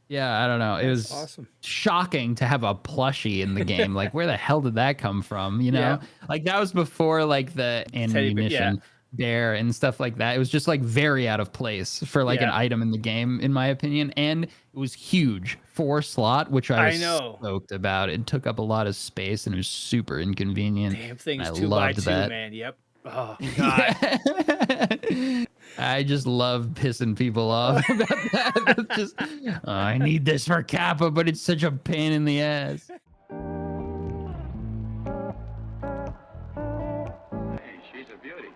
Yeah, I don't know. It That's was awesome. shocking to have a plushie in the game. Like, where the hell did that come from? You know, Yeah. like that was before like the Teddy bear. Yeah. ammunition bear and stuff like that. It was just like very out of place for like an Yeah. item in the game, in my opinion. And it was huge, 4 slot, which I I was know. stoked about. It took up a lot of space and it was super inconvenient. Damn And thing's I two by loved two, that. man. Yep. Oh God. Yeah. I just love pissing people off about that. It's just, "Oh, I need this for Kappa, but it's such a pain in the ass." Hey, she's a beauty.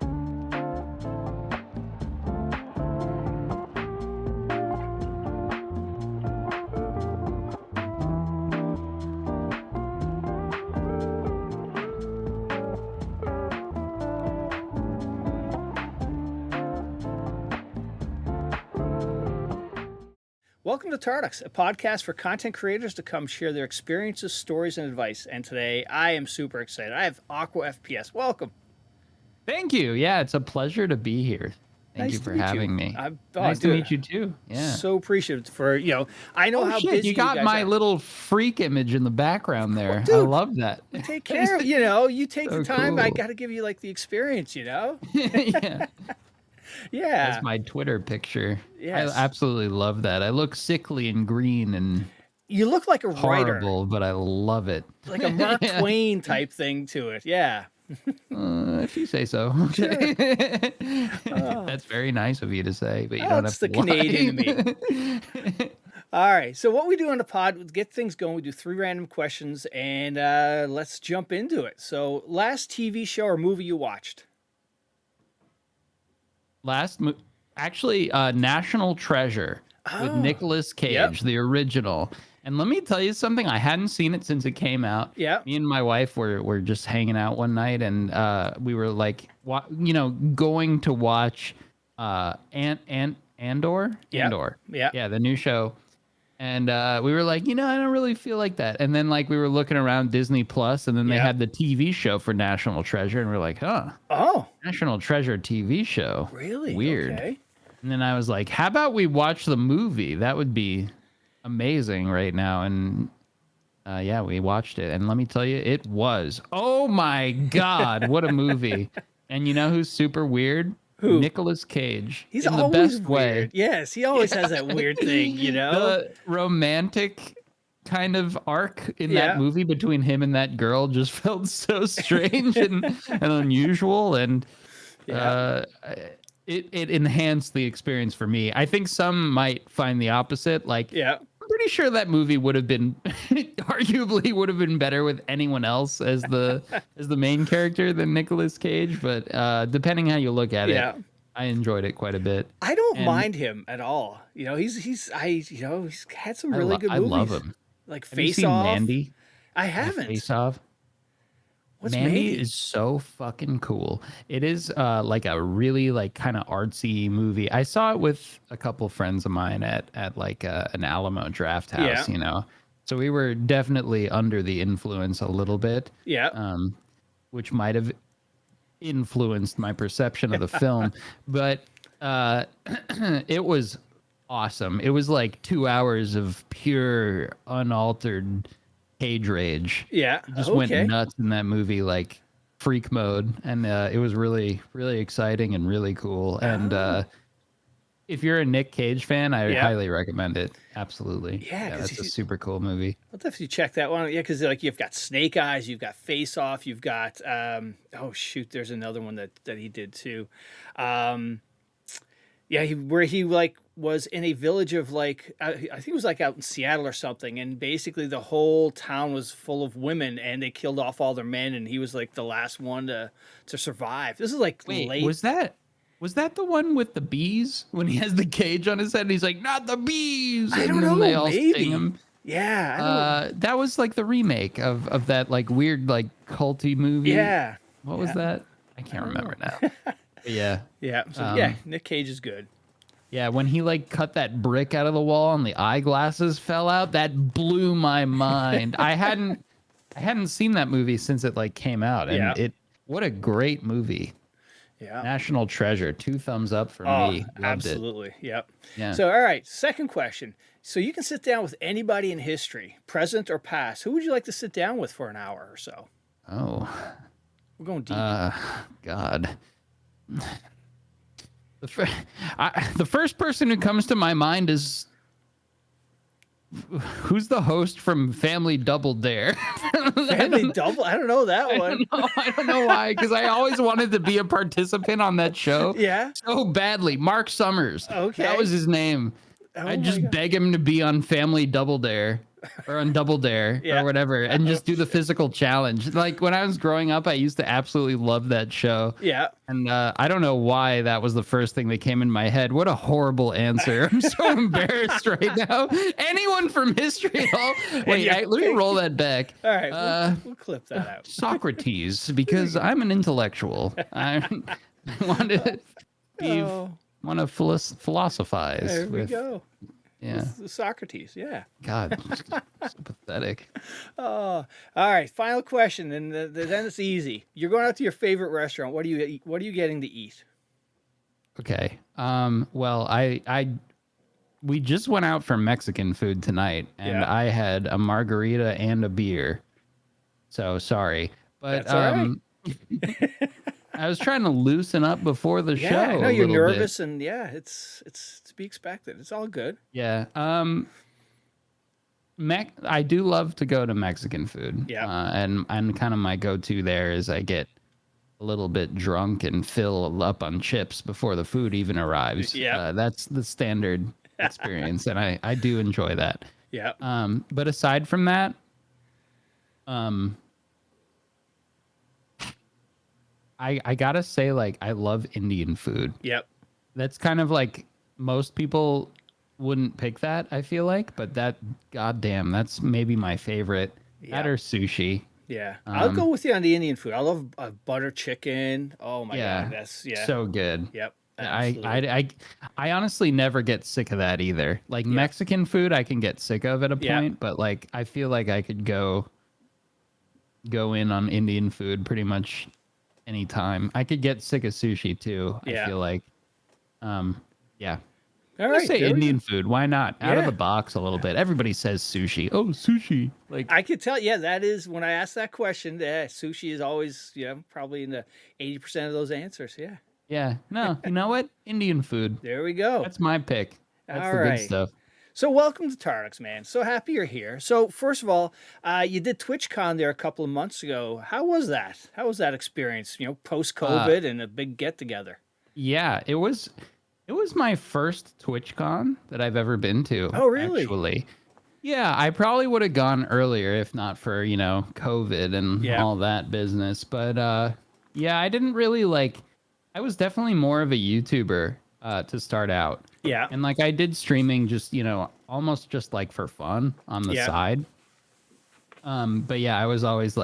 Welcome to Tarducks, a podcast for content creators to come share their experiences, stories, and advice. And today I am super excited. I have Aqua FPS. Welcome. Thank you. Yeah, it's a pleasure to be here. Thank Nice you to for meet you. having me. Oh, Nice to dude, meet you too. Yeah. So appreciative for, I know Oh how shit, busy you got guys my are. little freak image in the background there. I Dude, love that. Take care of, you take So the time. I cool. got to give you like the experience, Yeah. Yeah. That's my Twitter picture. Yes. I absolutely love that. I look sickly and green and You look like a writer, horrible, but I love it. like a Mark Yeah. Twain type thing to it. Yeah. If you say so. Okay. That's very nice of you to say, but you don't It's have the to Canadian in lie. me. All right. So what we do on the pod, we get things going. We do 3 random questions, and let's jump into it. So, last TV show or movie you watched? Actually, National Treasure with Oh, Nicolas Cage, yep. the original. And let me tell you something. I hadn't seen it since it came out. Yep. Me and my wife were just hanging out one night, and we were like, going to watch Andor. Yep. Andor. Yep. Yeah, the new show. And we were like, I don't really feel like that. And then like we were looking around Disney Plus, and then they Yep. had the TV show for National Treasure, and we're like, huh, Oh, National Treasure TV show. really? Weird. Okay. And then I was like, how about we watch the movie? That would be amazing right now. And yeah, we watched it. And let me tell you, it was. Oh my God, what a movie. And you know who's super weird? Who? Nicolas Cage. He's in the always best weird. way. Yes, he always has that weird thing, The romantic kind of arc in Yeah. that movie between him and that girl just felt so strange and unusual. And Yeah. it enhanced the experience for me. I think some might find the opposite. Like, Yeah. I'm pretty sure that movie would have been arguably would have been better with anyone else as the main character than Nicolas Cage. But depending how you look at Yeah. it, I enjoyed it quite a bit. I don't And mind him at all. He's had some really good I movies. love him. Like Have you Face seen Off. Mandy? I haven't. Face Off. What's Mandy Mandy? is so fucking cool. It is like a really like kind of artsy movie. I saw it with a couple friends of mine at like an Alamo Draft House, Yeah. So we were definitely under the influence a little bit, Yeah. which might have influenced my perception of the film. But it was awesome. It was like 2 hours of pure, unaltered cage rage. Yeah. He just Okay. went nuts in that movie, like freak mode, and it was really, really exciting and really cool. And if you're a Nick Cage fan, I Yeah. highly recommend it. Absolutely, Yeah, 'cause that's a he's- super cool movie. I'll definitely check that one. Yeah, because like you've got Snake Eyes, you've got Face Off, you've got oh shoot, there's another one that he did too. Yeah, where he like was in a village of like I think it was like out in Seattle or something, and basically the whole town was full of women, and they killed off all their men, and he was like the last one to survive. This is like Wait, late. was that the one with the bees when he has the cage on his head and he's like, not the bees? I And don't then know. they all Maybe. sting him. Yeah. I don't, That was like the remake of that like weird like culty movie. yeah. What was Yeah. that? I can't remember now. But yeah. Yeah. So yeah, Nick Cage is good. Yeah, when he like cut that brick out of the wall and the eyeglasses fell out, that blew my mind. I hadn't seen that movie since it like came out, and Yeah. what a great movie. Yeah. National treasure. 2 thumbs up for me. Loved it. Absolutely. Yep. Yeah. So, all right. Second question. So you can sit down with anybody in history, present or past. Who would you like to sit down with for an hour or so? Oh. We're going deep. God. The first person who comes to my mind is who's the host from Family Double Dare? Family Double? I don't know that one. I don't know why, because I always wanted to be a participant on that show. Yeah. So badly. Mark Summers. Okay. That was his name. Oh I my just God. beg him to be on Family Double Dare or on Double Dare Yeah. or whatever and just do the physical challenge. Like when I was growing up, I used to absolutely love that show. Yeah. And I don't know why that was the first thing that came in my head. What a horrible answer. I'm so embarrassed right now. Anyone from history at all? Wait, let me roll that back. All right. We'll clip that out. Socrates, because I'm an intellectual. I want to be... Oh, want to philosophize. there we go. Yeah. Socrates. Yeah. God, so pathetic. Oh, all right. Final question, and then it's easy. You're going out to your favorite restaurant. What do you eat? What are you getting to eat? Okay. Well, we just went out for Mexican food tonight, and Yeah. I had a margarita and a beer. So sorry, but That's all right. I was trying to loosen up before the show. I know a you're little nervous, bit. and yeah, it's to be expected. It's all good. Yeah. I do love to go to Mexican food. Yeah. And kind of my go-to there is I get a little bit drunk and fill up on chips before the food even arrives. Yeah. That's the standard experience, and I do enjoy that. Yeah. But aside from that, I gotta say, like, I love Indian food. Yep. That's kind of like most people wouldn't pick that, I feel like, but goddamn, that's maybe my favorite. That Yeah. or sushi. Yeah. I'll go with you on the Indian food. I love butter chicken. Oh my Yeah. God. That's So good. Yep. Absolutely. I honestly never get sick of that either. Like Mexican food, I can get sick of at a point, but like I feel like I could go in on Indian food pretty much anytime. I could get sick of sushi too. Yeah. I feel like, yeah. All Let's right. say there we go. Indian food. Why not? Out of Yeah. the box a little bit. Everybody says sushi. Oh, sushi. Like I could tell. Yeah, that is when I ask that question. Yeah, sushi is always probably in the 80% of those answers. Yeah. yeah. No, you know what? Indian food. There we go. That's my pick. That's All the right. good stuff. So welcome to Tarducks, man. So happy you're here. So first of all, you did TwitchCon there a couple of months ago. How was that? How was that experience? Post COVID and a big get together. Yeah, it was my first TwitchCon that I've ever been to. Oh, really? Actually. Yeah, I probably would have gone earlier if not for, COVID and all that business. But yeah, I didn't really I was definitely more of a YouTuber to start out. Yeah. And I did streaming just, almost just for fun on the side. But yeah, I was always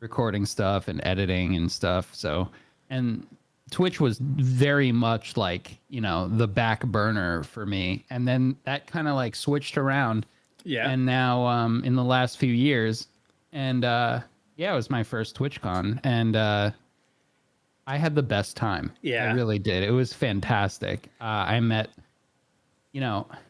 recording stuff and editing and stuff. So, and Twitch was very much the back burner for me. And then that kind of switched around. Yeah. And now in the last few years, and yeah, it was my first TwitchCon, and I had the best time. Yeah. I really did. It was fantastic. I met,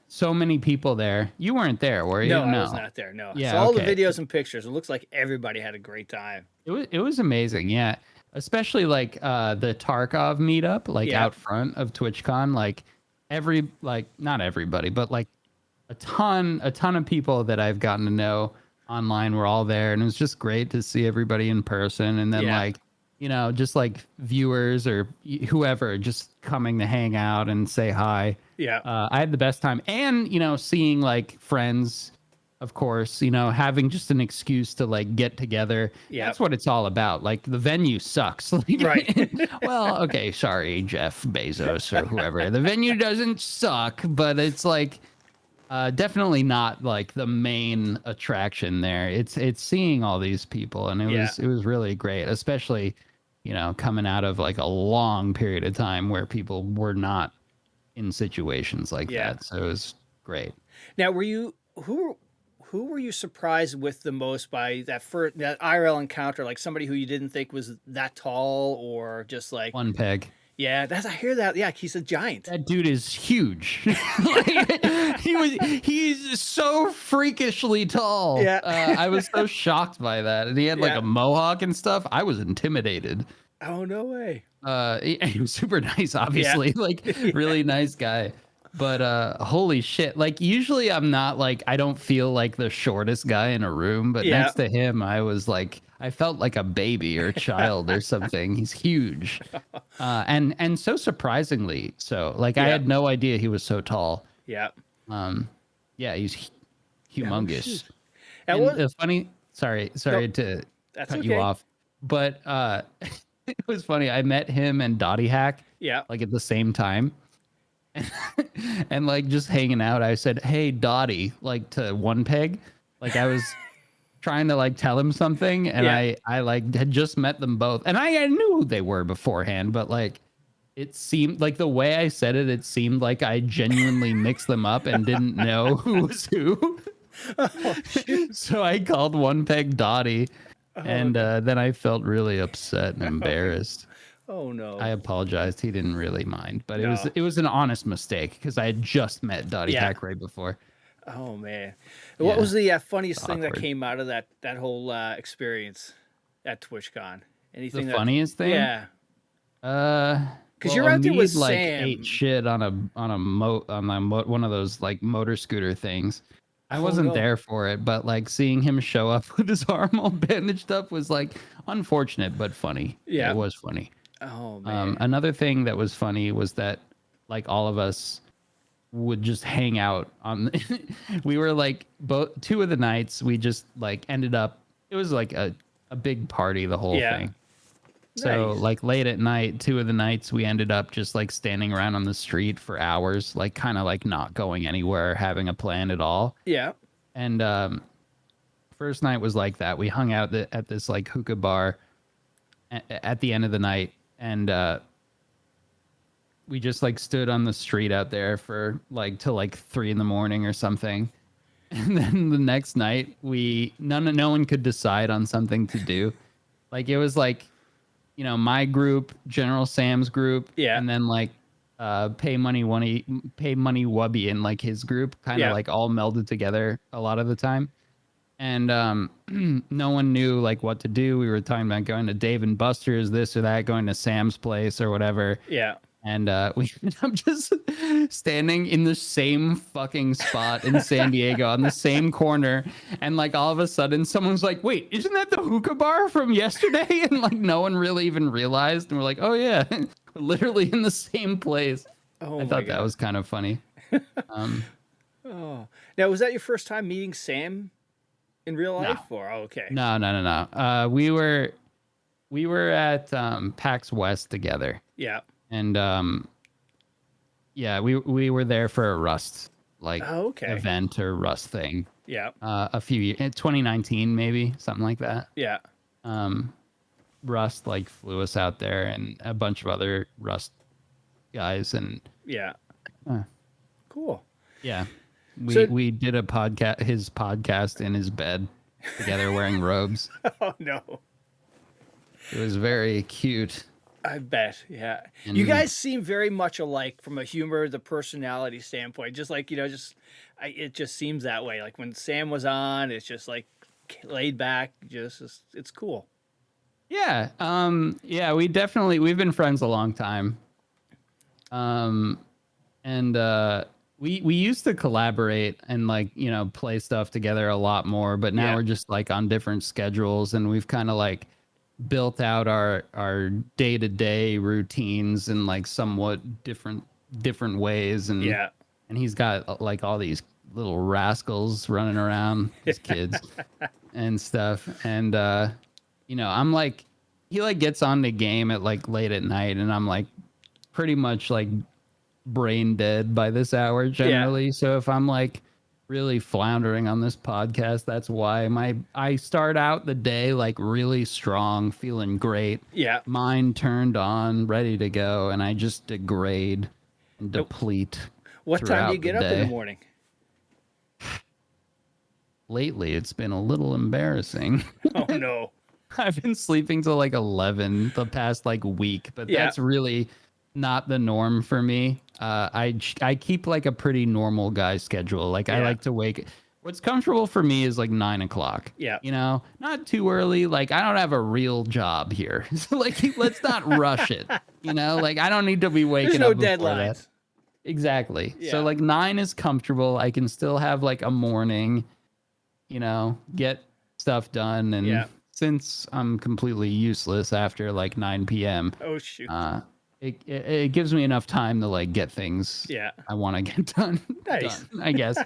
so many people there. You weren't there, were you? No, I was not there. No. Yeah, I saw all the okay. videos and pictures. It looks like everybody had a great time. It was amazing. Yeah. Especially the Tarkov meetup, out front of TwitchCon, not everybody, but a ton of people that I've gotten to know online were all there, and it was just great to see everybody in person. And then just viewers or whoever just coming to hang out and say hi. Yeah. I had the best time, and seeing friends, of course, having just an excuse to get together. Yeah. That's what it's all about. The venue sucks. Right. Well, okay, sorry, Jeff Bezos or whoever. The venue doesn't suck, but it's definitely not the main attraction there. It's seeing all these people, and it was really great, especially coming out of a long period of time where people were not in situations like that. So it was great. Now, who who were you surprised with the most by that IRL encounter? Like somebody who you didn't think was that tall, or just like, One peg. yeah, I hear that. Yeah, he's a giant. That dude is huge. Like, he's so freakishly tall. Yeah. I was so shocked by that. And he had like Yeah. a mohawk and stuff. I was intimidated. Oh, no way. He was super nice, obviously. Like really nice guy. But holy shit. Like usually I'm not like, I don't feel like the shortest guy in a room, but Yeah. next to him I was like, I felt like a baby or a child or something. He's huge. And so surprisingly so. Like I Yeah. had no idea he was so tall. Yeah. Yeah, he's humongous. shoot. And was, the funny, sorry to that's cut okay. you off, but it was funny. I met him and Dottie Hack Yeah. like at the same time. And like just hanging out, I said, "Hey, Dottie," like to One Peg. Like I was trying to like tell him something, and Yeah. I like had just met them both, and I knew who they were beforehand, but like it seemed like the way I said it, it seemed like I genuinely mixed them up and didn't know who was who. So I called One Peg Dottie, and then I felt really upset and embarrassed. Oh, no. I apologized. He didn't really mind, but No. it was an honest mistake because I had just met Dottie Yeah. Hack right before. Oh, man. What Yeah. was the funniest thing that Awkward. came out of that whole experience at TwitchCon? Anything The that, funniest thing? Yeah. Because you're out there with like Sam. ate shit on one of those like motor scooter things. I Oh, wasn't no. there for it, but like seeing him show up with his arm all bandaged up was like unfortunate but funny. Yeah. It was funny. Oh, man. Another thing that was funny was that like all of us would just hang out on we were like both 2 of the nights we just like ended up, it was like a big party the whole Yeah. thing. So Nice. like late at night, 2 of the nights we ended up just like standing around on the street for hours, like kind of like not going anywhere, having a plan at all. Yeah. And first night was like that. We hung out at this like hookah bar at the end of the night, and we just like stood on the street out there for like till like 3 in the morning or something. And then the next night no one could decide on something to do. Like it was like, you know, my group, General Sam's group, Yeah. and then like Pay Money Wubby and like his group kind of Yeah. like all melded together a lot of the time. And no one knew like what to do. We were talking about going to Dave and Buster's, this or that, going to Sam's place or whatever. Yeah. And we ended up just standing in the same fucking spot in San Diego on the same corner. And like all of a sudden someone's like, wait, isn't that the hookah bar from yesterday? And like no one really even realized. And we're like, oh yeah, literally in the same place. Oh, I my thought that God. was kind of funny. Oh. Now, was that your first time meeting Sam in real life? Or okay. No. We were at PAX West together. Yeah. And yeah, we were there for a Rust like Oh, okay. event or Rust thing. Yeah. A few years, 2019 maybe, something like that. Yeah. Rust like flew us out there and a bunch of other Rust guys, and Yeah. Uh. Cool. yeah, So- we did his podcast in his bed together wearing robes. Oh, no. It was very cute. I bet. Yeah. And- You guys seem very much alike from a humor, the personality standpoint. Just like, it just seems that way. Like when Sam was on, it's just like laid back, it's cool. Yeah. Yeah, we've been friends a long time. And we used to collaborate and like, you know, play stuff together a lot more, but now Yeah. we're just like on different schedules, and we've kind of like built out our day-to-day routines in like somewhat different ways. And Yeah. and he's got like all these little rascals running around, his kids and stuff. And you know, I'm like, he like gets on the game at like late at night, and I'm like pretty much like brain dead by this hour generally. So if I'm like really floundering on this podcast, that's why I start out the day like really strong, feeling great, Yeah. mind turned on, ready to go, and I just degrade and deplete. What time do you throughout get the up in the day. morning? lately it's been a little embarrassing. Oh no. I've been sleeping till like 11 the past like week, but Yeah. that's really not the norm for me. I keep like a pretty normal guy schedule. Like I Yeah. like to wake. What's comfortable for me is like 9 o'clock. Yeah. You know, not too early. Like I don't have a real job here, so like let's not rush it. You know, like I don't need to be waking There's no up before that. deadlines. Exactly. Yeah. So like 9 is comfortable. I can still have like a morning, you know, get stuff done. And Yeah. since I'm completely useless after like 9 p.m., Oh shoot. it gives me enough time to like get things Yeah. I want to get done. Nice. done, I guess.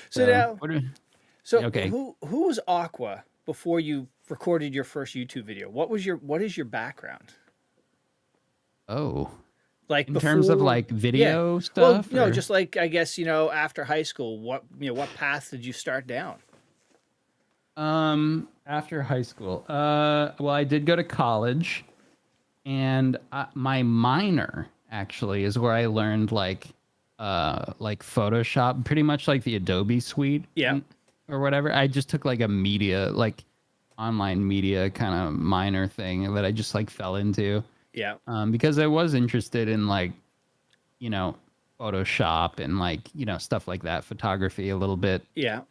So now, what do- so okay. who was Aqua before you recorded your first YouTube video? What is your background? oh, Like in terms of before- like video Well, stuff? no, or- just like I guess, after high school, what path did you start down? After high school, well, I did go to college, and my minor actually is where I learned like Photoshop, pretty much like the Adobe suite, Yeah. or whatever. I just took like a media, like online media kind of minor thing that I just like fell into, Yeah. because I was interested in like, Photoshop and like, stuff like that, photography a little bit. Yeah.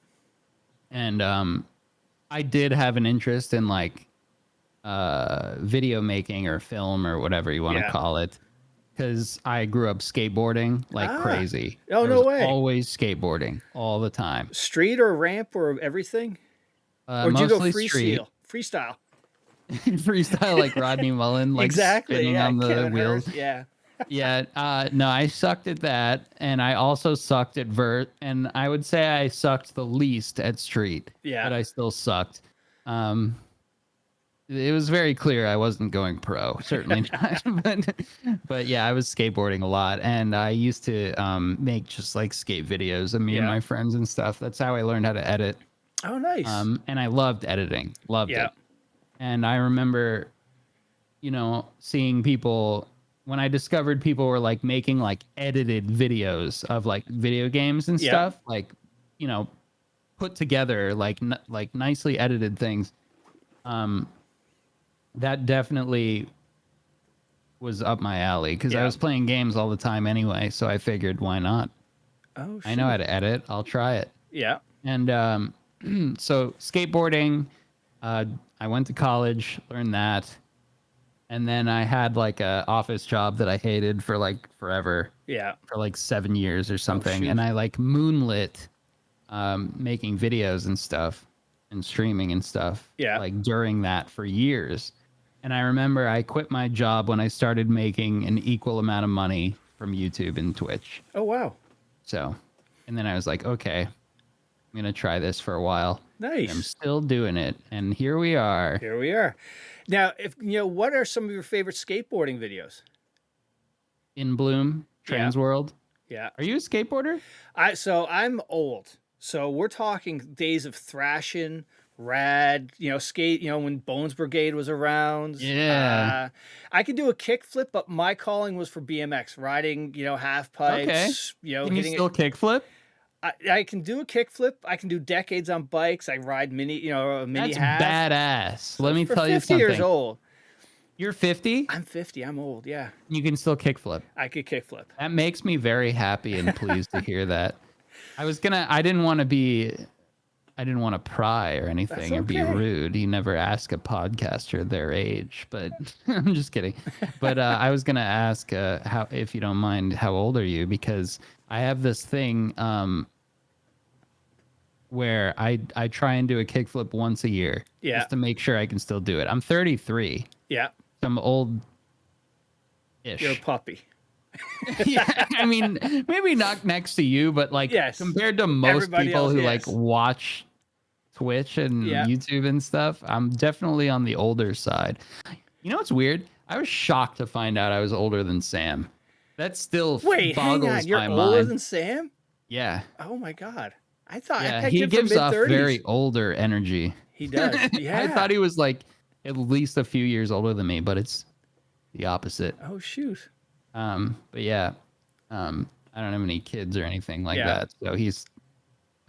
And I did have an interest in like video making or film or whatever you want to Yeah. call it, because I grew up skateboarding like crazy. Oh, I no was way. Always skateboarding all the time. Street or ramp or everything? Or did you go Mostly street. freestyle? Freestyle like Rodney Mullen, like Exactly. spinning Yeah. on the Kevin wheels. Hart, yeah. Yeah. No, I sucked at that, and I also sucked at vert, and I would say I sucked the least at street. Yeah. But I still sucked. It was very clear I wasn't going pro, certainly not. But yeah, I was skateboarding a lot, and I used to make just like skate videos of me and Yeah. my friends and stuff. That's how I learned how to edit. Oh, nice. And I loved editing, loved Yeah. it. And I remember, seeing people when I discovered people were like making like edited videos of like video games and Yeah. stuff, like, put together like like nicely edited things. That definitely was up my alley because I Yeah. was playing games all the time anyway. So I figured, why not? Oh, I know how to edit. I'll try it. Yeah. And so skateboarding, I went to college, learned that. And then I had like a office job that I hated for like forever, Yeah. for like 7 years or something. shoot. And I like moonlit making videos and stuff and streaming and stuff. Yeah. Like during that for years. And I remember I quit my job when I started making an equal amount of money from YouTube and Twitch. Oh, wow. So, and then I was like, okay, I'm going to try this for a while. Nice. I'm still doing it. And here we are. Here we are. Now, if what are some of your favorite skateboarding videos? In Bloom, Trans World. Yeah. Are you a skateboarder? So I'm old. So we're talking days of thrashing, rad, skate, when Bones Brigade was around. Yeah. I could do a kickflip, but my calling was for BMX, riding, half pipes, Can you hitting still kickflip? I can do a kickflip. I can do decades on bikes. I ride mini That's half. badass. Let me For tell you 50 something. years old. You're 50? I'm 50. I'm old. Yeah. You can still kickflip. I could kickflip. That makes me very happy and pleased to hear that. I didn't want to pry or anything or be okay. rude. You never ask a podcaster their age, but I'm just kidding. But I was going to ask, if you don't mind, how old are you? Because I have this thing where I try and do a kickflip once a year, Yeah. just to make sure I can still do it. I'm 33. Yeah. I'm old-ish. You're a puppy. Yeah, I mean, maybe not next to you, but like Yes. compared to most Everybody people else, who yes. like watch Twitch and Yeah. YouTube and stuff, I'm definitely on the older side. You know what's weird? I was shocked to find out I was older than Sam. That still Wait, hang boggles on. You're my older mind. than Sam? Yeah, Oh my God. I thought I yeah, pegged he him gives for off mid-30s. very older energy. He does. Yeah. I thought he was like at least a few years older than me, but it's the opposite. Oh shoot. But yeah, I don't have any kids or anything like Yeah. that. So he's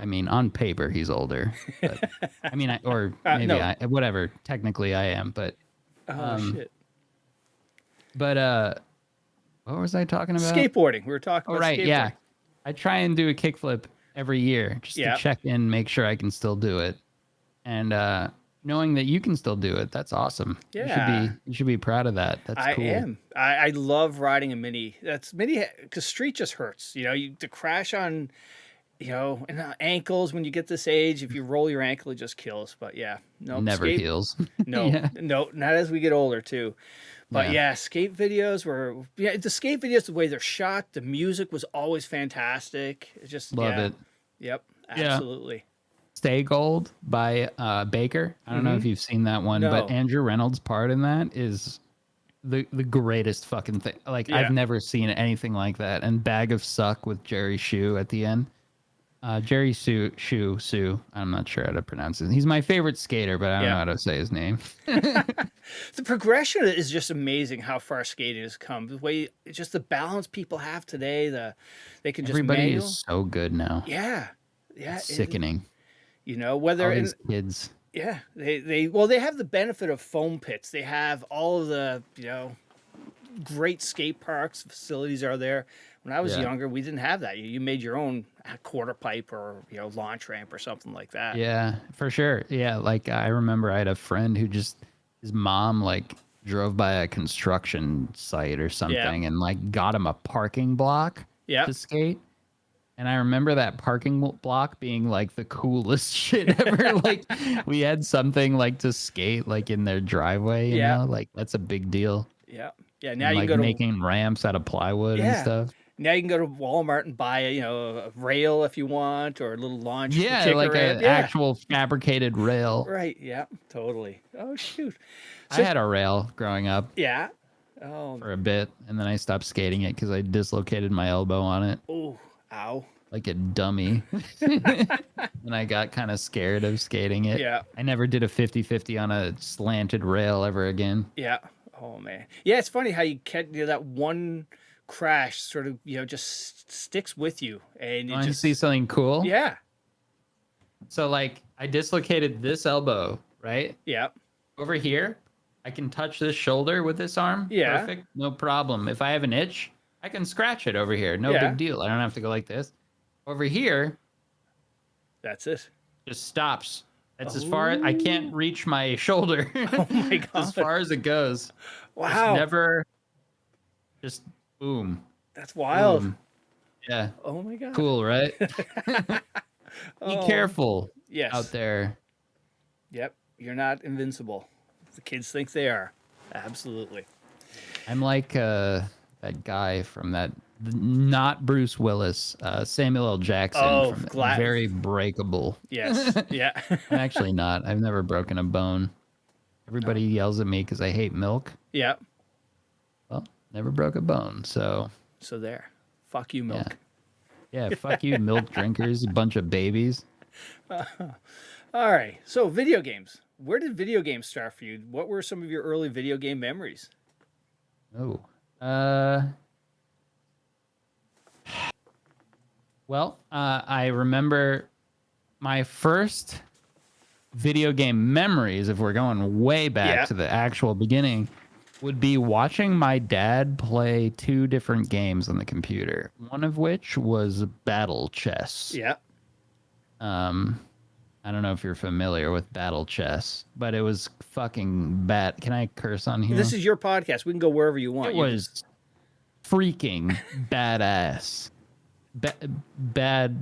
I mean, on paper he's older, but I mean, or maybe no. whatever. Technically, I am, but Oh shit. but what was I talking about? Skateboarding. We were talking Oh, about right, skateboarding. yeah. I try and do a kickflip every year just to Yeah. check in, make sure I can still do it, and knowing that you can still do it, that's awesome. Yeah. You should be proud of that. That's I cool. am. I love riding a mini. That's mini because street just hurts. To crash on, and ankles when you get this age. If you roll your ankle, it just kills. But yeah, no, Never heals. No, Yeah. no, not as we get older too. But yeah, skate videos the skate videos, the way they're shot, the music was always fantastic. It's just Love it. Yep, Yeah. absolutely. Stay Gold by Baker. I don't know if you've seen that one, No. but Andrew Reynolds' part in that is the greatest fucking thing. Like, I've never seen anything like that. And Bag of Suck with Jerry Shue at the end. Jerry Shue. I'm not sure how to pronounce it. He's my favorite skater, but I don't know how to say his name. The progression is just amazing how far skating has come. The way, just the balance people have today. They can just Everybody is so good now. Yeah. It's sickening. Whether all these kids. Yeah, they have the benefit of foam pits. They have all of the great skate parks, facilities are there. When I was younger, we didn't have that. You made your own quarter pipe or launch ramp or something like that. Yeah, for sure. Yeah, like I remember I had a friend who his mom like drove by a construction site or something and like got him a parking block to skate. And I remember that parking block being like the coolest shit ever. Like we had something like to skate like in their driveway, you know? Like that's a big deal. Yeah. Yeah. Now and, you like can go to making ramps out of plywood and stuff. Now you can go to Walmart and buy a rail if you want, or a little launch. Yeah, like an actual fabricated rail. Right. Yeah. Totally. Oh shoot. I had a rail growing up. Yeah. Oh. For a bit, and then I stopped skating it because I dislocated my elbow on it. Oh. Ow. Like a dummy. And I got kind of scared of skating it. Yeah. I never did a 50-50 on a slanted rail ever again. Yeah. Oh man. Yeah, it's funny how you can that one crash sort of just sticks with you, and you just see something cool. Yeah. So like I dislocated this elbow, right? Yeah. Over here, I can touch this shoulder with this arm. Yeah. Perfect. No problem. If I have an itch, I can scratch it over here. No big deal. I don't have to go like this. Over here, that's it. Just stops. That's as far as I can't reach my shoulder. Oh my god! As far as it goes. Wow. Just boom. That's wild. Boom. Yeah. Oh my god. Cool, right? Be careful. Yes. Out there. Yep. You're not invincible. The kids think they are. Absolutely. I'm like that guy from that. Not Bruce Willis, Samuel L. Jackson from Very Breakable. Yes, yeah. I'm actually not. I've never broken a bone. Everybody yells at me because I hate milk. Yeah. Well, never broke a bone, so. So there. Fuck you, milk. Yeah, fuck you, milk drinkers, you bunch of babies. All right. So video games. Where did video games start for you? What were some of your early video game memories? Oh. Well, I remember my first video game memories, if we're going way back to the actual beginning, would be watching my dad play 2 different games on the computer, one of which was Battle Chess. Yeah. I don't know if you're familiar with Battle Chess, but it was fucking bad. Can I curse on here? This is your podcast. We can go wherever you want. It was freaking badass. Badass.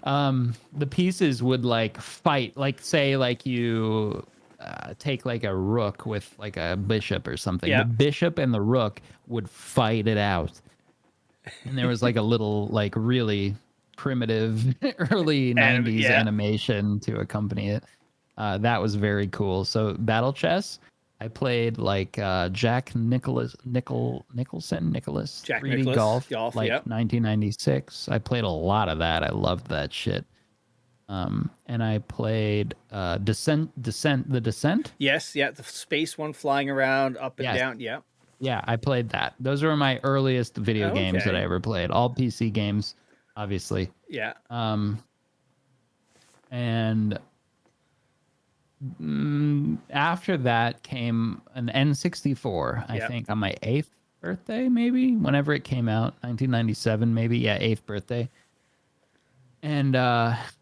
The pieces would like fight, like say like you take like a rook with like a bishop or something. The bishop and the rook would fight it out, and there was like a little like really primitive early 90s animation to accompany it. That was very cool. So Battle Chess, I played like Jack Nicklaus 3D Golf, like 1996. I played a lot of that. I loved that shit. And I played the Descent. Yes, yeah, the space one flying around up and down. Yeah. Yeah, I played that. Those were my earliest video games that I ever played. All PC games. obviously. Yeah. And after that came an N64, I Yep. think on my 8th birthday, maybe, whenever it came out, 1997, maybe. Yeah, 8th birthday. And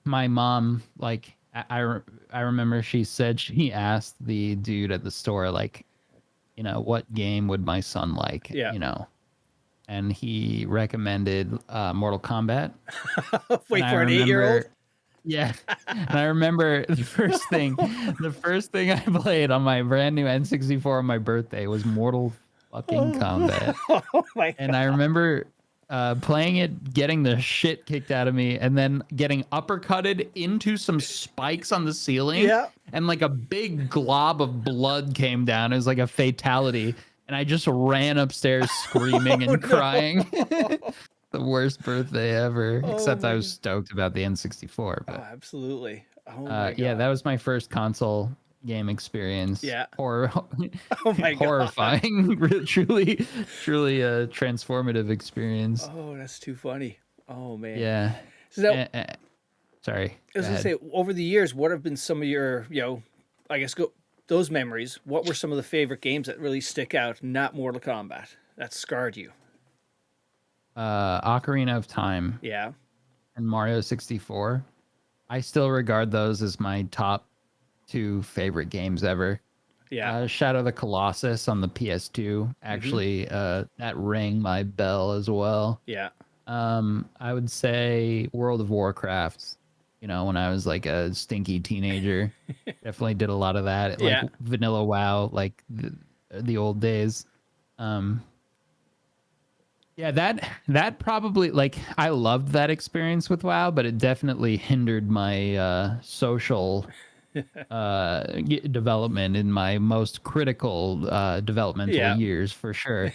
my mom, like, I remember she said she asked the dude at the store, like, you know, what game would my son like, Yeah. you know? And he recommended Mortal Kombat. Wait And I for an 8-year-old. remember, yeah, and I remember the first thing I played on my brand new N64 on my birthday was Mortal fucking Kombat. Oh my And god. I remember playing it, getting the shit kicked out of me, and then getting uppercutted into some spikes on the ceiling. Yeah. And like a big glob of blood came down. It was like a fatality. And I just ran upstairs screaming and crying. The worst birthday ever. Oh Except I my was God. stoked about the N64. Oh, But absolutely. Oh my god. yeah, that was my first console game experience. Yeah. Horror, Oh my god. horrifying. truly a transformative experience. Oh, that's too funny. Oh man. Yeah. So now, Sorry. I was go gonna ahead. say, over the years, what have been some of your, I guess those memories? What were some of the favorite games that really stick out? Not Mortal Kombat. That scarred you. Ocarina of Time Yeah. and Mario 64. I still regard those as my top 2 favorite games ever. Yeah. Shadow of the Colossus on the PS2 actually that rang my bell as well. Yeah. I would say World of Warcraft. You know, when I was like a stinky teenager, definitely did a lot of that. Like Yeah. Vanilla WoW, like the old days. Yeah, that probably, like, I loved that experience with WoW, but it definitely hindered my social development in my most critical developmental Yeah. years, for sure.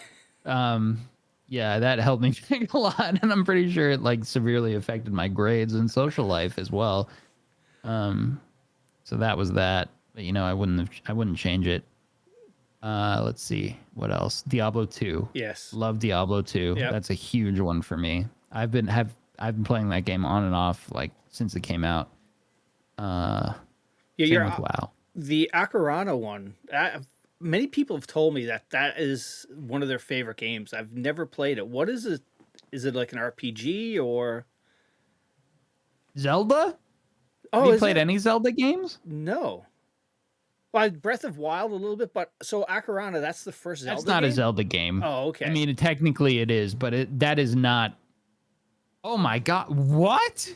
Yeah, that helped me think a lot, and I'm pretty sure it like severely affected my grades and social life as well. So that was that. But you know, I wouldn't change it. Let's see what else. Diablo 2. Yes. Love Diablo 2. Yep. That's a huge one for me. I've been playing that game on and off like since it came out. Yeah. Same with WoW. The Ocarina one. Many people have told me that is one of their favorite games. I've never played it. What is it? Is it like an RPG or? Zelda? Oh, Have you is played it? any Zelda games? No. Well, Breath of Wild a little bit, but so Ocarina, that's the first Zelda That's not game? a Zelda game. Oh, okay. I mean, technically it is, but that is not. Oh my god! What?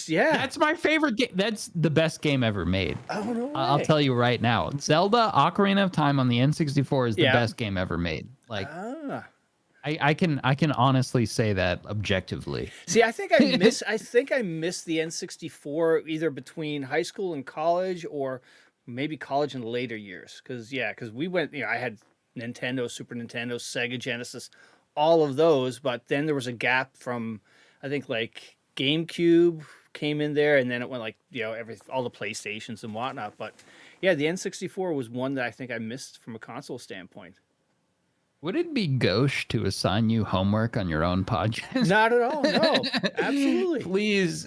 Yeah. That's my favorite game. That's the best game ever made. Oh, no way. I'll tell you right now. Zelda: Ocarina of Time on the N64 is the Yeah. best game ever made. Like, Ah. I can honestly say that objectively. See, I think I missed the N64 either between high school and college, or maybe college in the later years. Because we went. I had Nintendo, Super Nintendo, Sega Genesis, all of those. But then there was a gap from, I think, like GameCube came in there, and then it went like all the PlayStations and whatnot. But yeah, the N64 was one that I think I missed from a console standpoint. Would it be gauche to assign you homework on your own podcast? Not at all. No, absolutely. Please,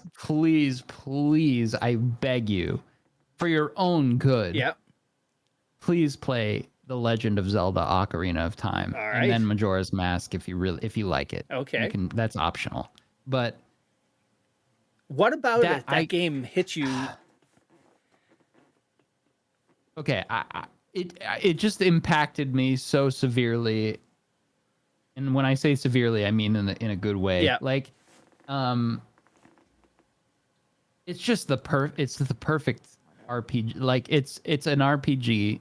I beg you, for your own good. Yep. Please play The Legend of Zelda: Ocarina of Time, All and right. then Majora's Mask if you like it. Okay. That's optional. But What about That- it? That game hit you? okay, it just impacted me so severely, and when I say severely, I mean in a good way. Yeah. Like, it's just the perfect RPG. Like, it's an RPG,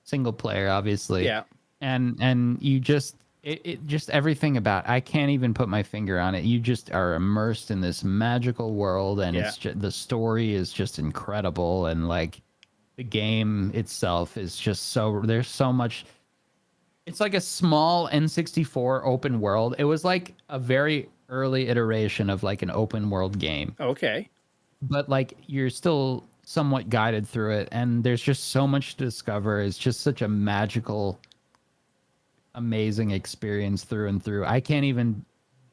single player, obviously. Yeah. And you just it just everything about, I can't even put my finger on it. You just are immersed in this magical world, and it's just, the story is just incredible, and like the game itself is just there's so much. It's like a small N64 open world. It was like a very early iteration of like an open world game, Okay. but like you're still somewhat guided through it, and there's just so much to discover. It's just such a magical, amazing experience through and through. I can't even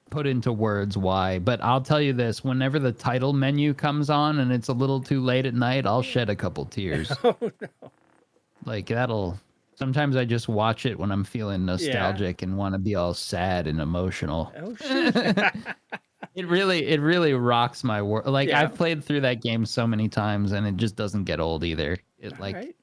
put into words why, but I'll tell you this: whenever the title menu comes on and it's a little too late at night, I'll shed a couple tears. Oh no. Like that'll. Sometimes I just watch it when I'm feeling nostalgic and want to be all sad and emotional. Oh shit. It really rocks my world. Like Yeah. I've played through that game so many times, and it just doesn't get old either. It All like, right.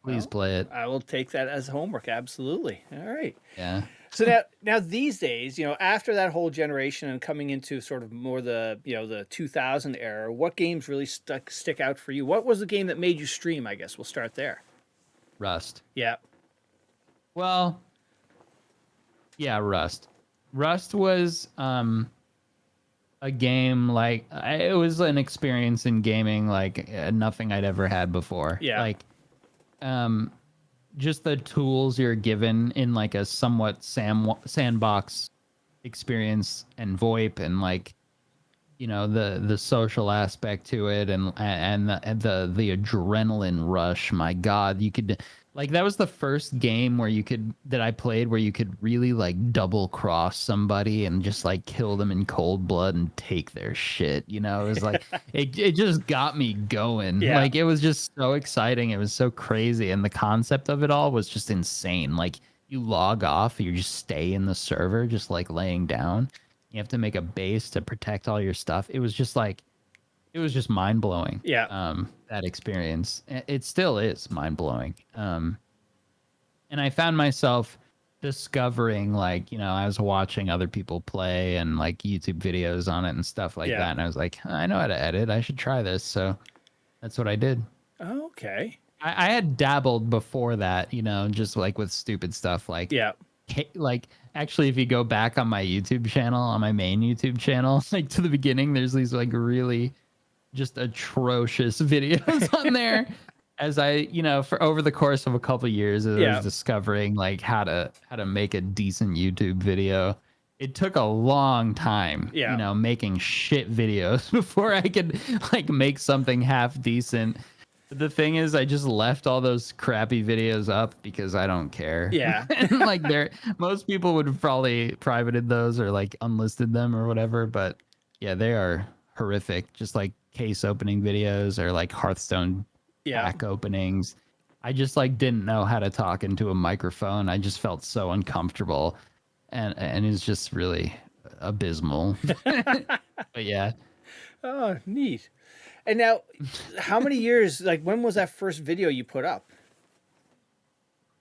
please Well, play it. I will take that as homework. Absolutely. All right. Yeah. So now these days, after that whole generation and coming into sort of more the 2000 era, what games really stick out for you? What was the game that made you stream? I guess we'll start there. Rust. Yeah. Well, yeah, Rust. Rust was a game like it was an experience in gaming like nothing I'd ever had before. Yeah. Like just the tools you're given in like a somewhat sandbox experience and VoIP and like the social aspect to it and the adrenaline rush. My God, you could like that was the first game that I played where you could really like double cross somebody and just like kill them in cold blood and take their shit. It was like it just got me going. Yeah. Like it was just so exciting. It was so crazy, and the concept of it all was just insane. Like you log off, you just stay in the server, just like laying down. You have to make a base to protect all your stuff. It was just mind blowing. Yeah. That experience. It still is mind blowing. And I found myself discovering like, I was watching other people play and like YouTube videos on it and stuff like that. And I was like, I know how to edit. I should try this. So that's what I did. Oh, okay. I had dabbled before that, just like with stupid stuff like like actually if you go back on my YouTube channel, on my main YouTube channel, like to the beginning, there's these like really just atrocious videos on there as I, for over the course of a couple of years, as I was discovering like how to make a decent YouTube video. It took a long time, making shit videos before I could like make something half decent. The thing is, I just left all those crappy videos up because I don't care. Yeah. Like most people would have probably privated those or like unlisted them or whatever. But yeah, they are horrific. Just like case opening videos or like Hearthstone pack openings. I just like didn't know how to talk into a microphone. I just felt so uncomfortable, and it's just really abysmal. But yeah. Oh, neat. And now, how many years, like when was that first video you put up?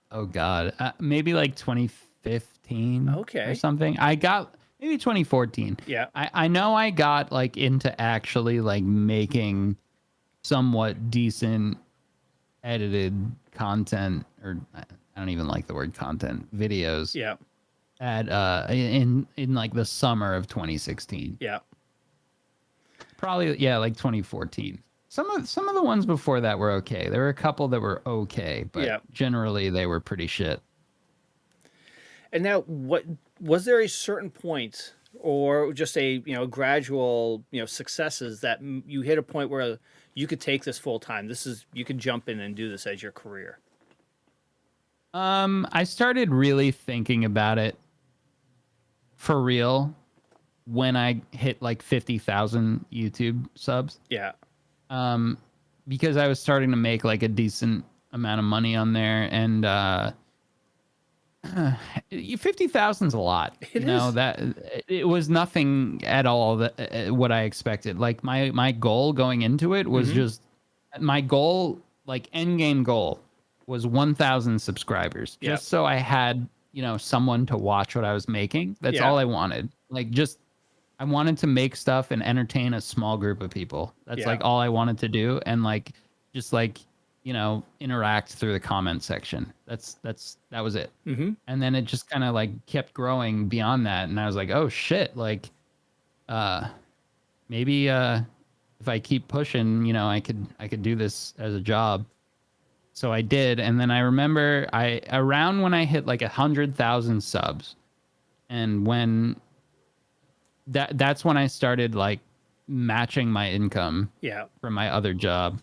Oh God, maybe like 2015 or something. I got maybe 2014. Yeah. I know I got like into actually like making somewhat decent edited content, or I don't even like the word content, videos. Yeah. At in like the summer of 2016. Yeah. Probably like 2014. Some of the ones before that were okay. There were a couple that were okay, but generally they were pretty shit. And now, what was there a certain point, or just a gradual successes that you hit a point where you could take this full time? You could jump in and do this as your career. I started really thinking about it for real when I hit like 50,000 YouTube subs. Yeah. Because I was starting to make like a decent amount of money on there, and 50,000 is a lot. That it was nothing at all that what I expected. Like my goal going into it was just my goal, like end game goal, was 1,000 subscribers, just so I had someone to watch what I was making. That's all I wanted. Like just I wanted to make stuff and entertain a small group of people. That's like all I wanted to do, and like just like interact through the comment section. That was it. And then it just kind of like kept growing beyond that, and I was like, oh shit, like maybe if I keep pushing, I could do this as a job. So I did, and then I remember around when I hit like 100,000 subs, and when that's when I started like matching my income from my other job.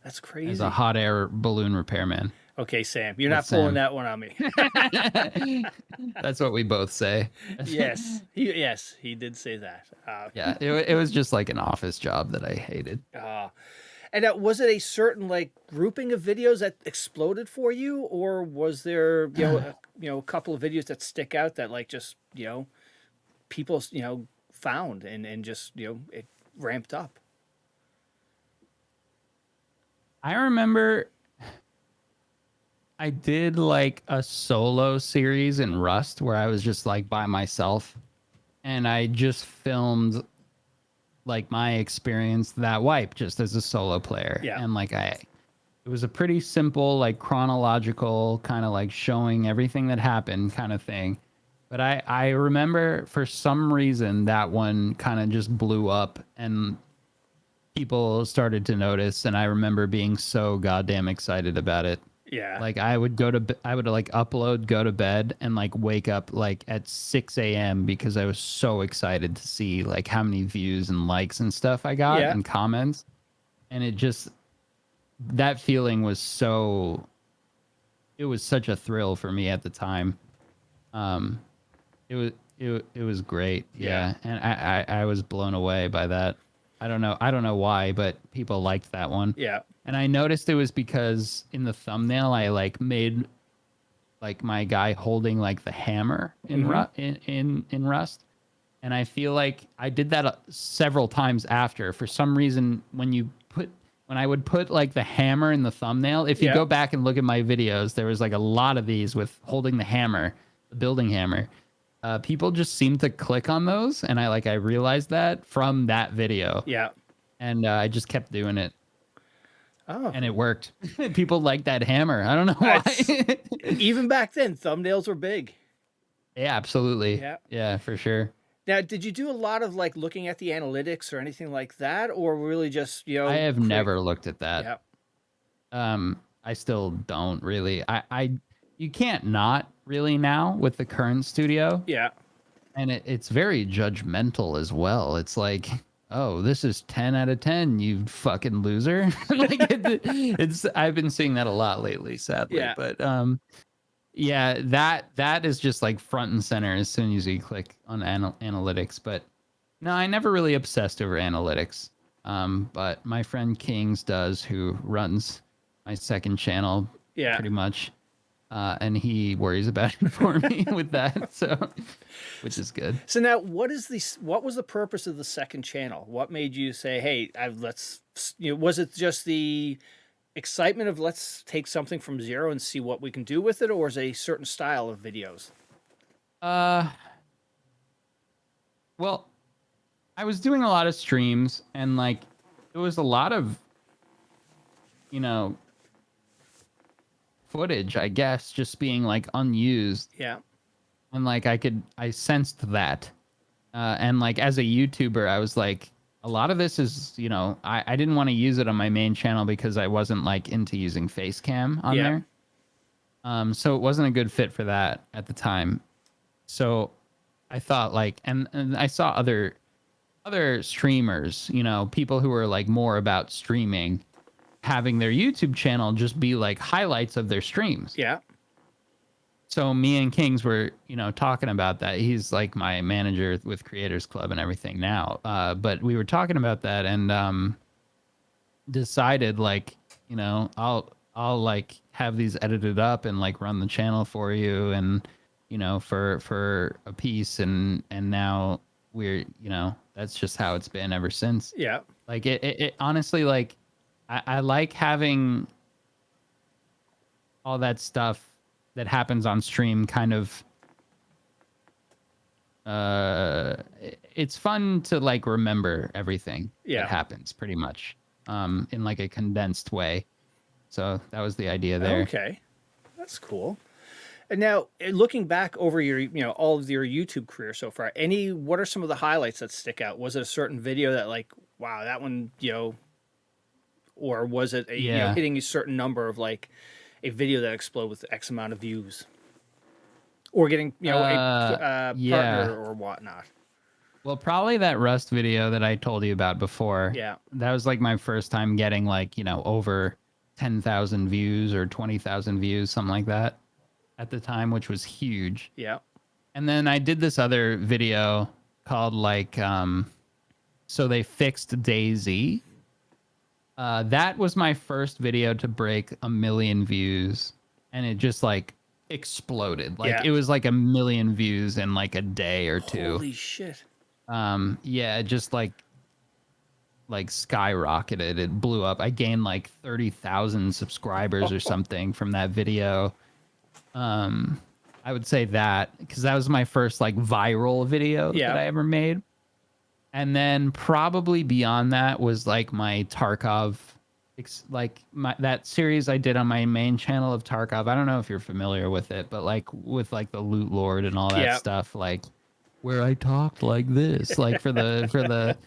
That's crazy. As a hot air balloon repairman. Okay, Sam, you're That's not pulling Sam. that one on me. That's what we both say. Yes, he did say that. Yeah, it was just like an office job that I hated. And was it a certain like grouping of videos that exploded for you, or was there a couple of videos that stick out that like just people found and just it ramped up? I remember I did like a solo series in Rust where I was just like by myself, and I just filmed like my experience that wipe just as a solo player. Yeah. And like it was a pretty simple, like chronological kind of like showing everything that happened kind of thing. But I remember for some reason that one kind of just blew up and people started to notice. And I remember being so goddamn excited about it. Yeah. Like I would like upload, go to bed, and like wake up like at 6 a.m. because I was so excited to see like how many views and likes and stuff I got and comments. And it just, that feeling was it was such a thrill for me at the time. It was great. Yeah. And I was blown away by that. I don't know why, but people liked that one. Yeah. And I noticed it was because in the thumbnail I like made like my guy holding like the hammer in in Rust, and I feel like I did that several times after. For some reason, when I would put like the hammer in the thumbnail, if you go back and look at my videos, there was like a lot of these with holding the hammer, the building hammer. People just seem to click on those, and I realized that from that video. Yeah. And I just kept doing it. Oh. And it worked. People like that hammer. I don't know why. Even back then, thumbnails were big. Yeah, absolutely. Yeah. Yeah, for sure. Now, did you do a lot of like looking at the analytics or anything like that, or really just I have never looked at that. Yeah. I still don't really. You can't not really now with the current studio. Yeah. And it's very judgmental as well. It's like, oh, this is 10 out of 10, you fucking loser. Like I've been seeing that a lot lately, sadly. Yeah. But yeah, that is just like front and center as soon as you click on analytics. But no, I never really obsessed over analytics. But my friend Kings does, who runs my second channel pretty much. And he worries about it for me with that, so which is good. So now, what was the purpose of the second channel? What made you say, "Hey, was it just the excitement of let's take something from zero and see what we can do with it, or is it a certain style of videos?" Well, I was doing a lot of streams, and like it was a lot of, footage, I guess, just being like unused. Yeah. And like I sensed that. And like as a YouTuber, I was like, a lot of this is, I didn't want to use it on my main channel because I wasn't like into using face cam on there. So it wasn't a good fit for that at the time. So I thought like, and I saw other streamers, people who were like more about streaming, having their YouTube channel just be like highlights of their streams. Yeah. So me and Kings were, talking about that. He's like my manager with Creators Club and everything now. But we were talking about that and decided like, I'll like have these edited up and like run the channel for you and, for a piece. And now we're, that's just how it's been ever since. Yeah. Like it honestly, like, I like having all that stuff that happens on stream kind of it's fun to like remember everything that happens pretty much in like a condensed way. So that was the idea there. Okay. That's cool. And now looking back over your, all of your YouTube career so far, what are some of the highlights that stick out? Was it a certain video that like, wow, that one, or was it hitting a certain number of like a video that exploded with X amount of views, or getting a partner or whatnot? Well, probably that Rust video that I told you about before. Yeah, that was like my first time getting like over 10,000 views or 20,000 views, something like that at the time, which was huge. Yeah. And then I did this other video called like, so they fixed DayZ. That was my first video to break 1 million views, and it just like exploded. Like it was like 1 million views in like a day or two. Holy shit. Yeah, it just like skyrocketed. It blew up. I gained like 30,000 subscribers or something from that video. I would say that because that was my first like viral video that I ever made. And then probably beyond that was like my Tarkov, like that series I did on my main channel of Tarkov. I don't know if you're familiar with it, but like with like the Loot Lord and all that stuff, like where I talked like this, like for the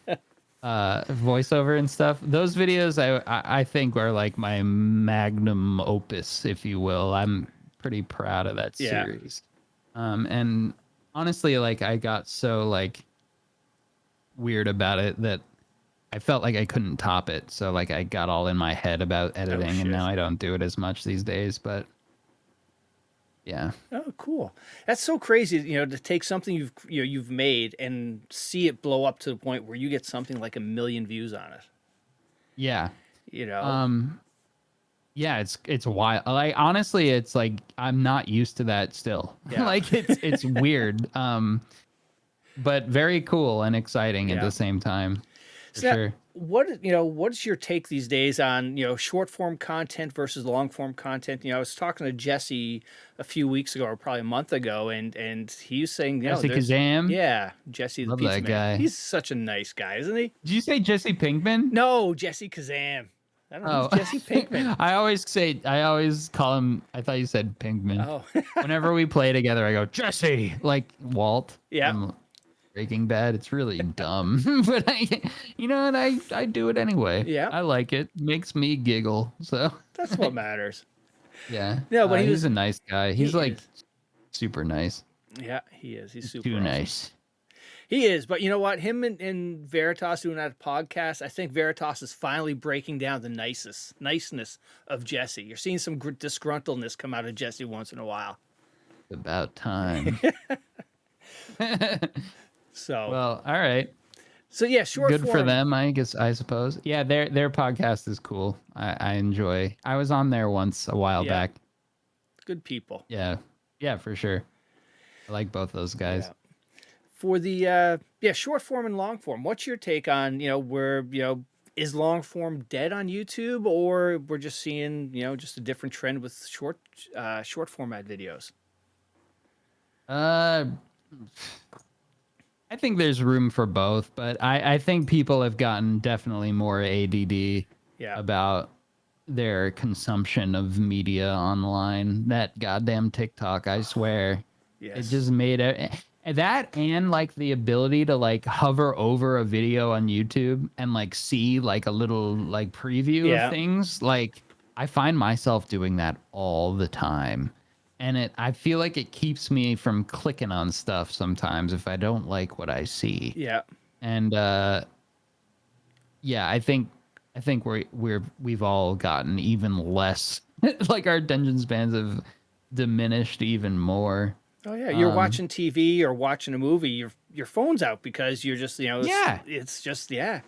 voiceover and stuff. Those videos I think are like my magnum opus, if you will. I'm pretty proud of that series. And honestly, like I got so like weird about it that I felt like I couldn't top it. So like I got all in my head about editing, and now I don't do it as much these days, but yeah. Oh, cool. That's so crazy, you know, to take something you've made and see it blow up to the point where you get something like 1 million views on it. Yeah. You know. Yeah, it's wild. Like honestly, it's like I'm not used to that still. Yeah. Like it's weird. But very cool and exciting at the same time. For sure. What's your take these days on, short form content versus long form content? I was talking to Jesse a few weeks ago, or probably a month ago, and he was saying, Jesse Kazam? Yeah, Jesse the Love pizza that man. guy. He's such a nice guy, isn't he? Did you say Jesse Pinkman? No, Jesse Kazam. I don't know. Jesse Pinkman. I always call him, I thought you said Pinkman. Oh. Whenever we play together, I go, Jesse, like Walt. Yeah. Breaking Bad. It's really dumb, but I do it anyway. Yeah. I like it. Makes me giggle. So that's what matters. Yeah. No, but he's a nice guy. He's super nice. Yeah, he is. He's super too awesome. Nice. He is, but you know what? Him and Veritas doing that podcast, I think Veritas is finally breaking down the niceness of Jesse. You're seeing some disgruntledness come out of Jesse once in a while. About time. So well, all right. So yeah, short good form. for them, I suppose. Yeah, their podcast is cool. I enjoy. I was on there once a while back. Good people. Yeah, for sure. I like both those guys. Yeah. For the short form and long form, what's your take on where is long form dead on YouTube, or we're just seeing just a different trend with short format videos? I think there's room for both, but I think people have gotten definitely more ADD about their consumption of media online. That goddamn TikTok, I swear. Yes. It just made it. That and like the ability to like hover over a video on YouTube and like see like a little like preview of things. Like I find myself doing that all the time. And I feel like it keeps me from clicking on stuff sometimes if I don't like what I see. Yeah. And I think we've all gotten even less. Like our attention spans have diminished even more. Oh yeah, you're watching TV or watching a movie, your phone's out because you're just it's just I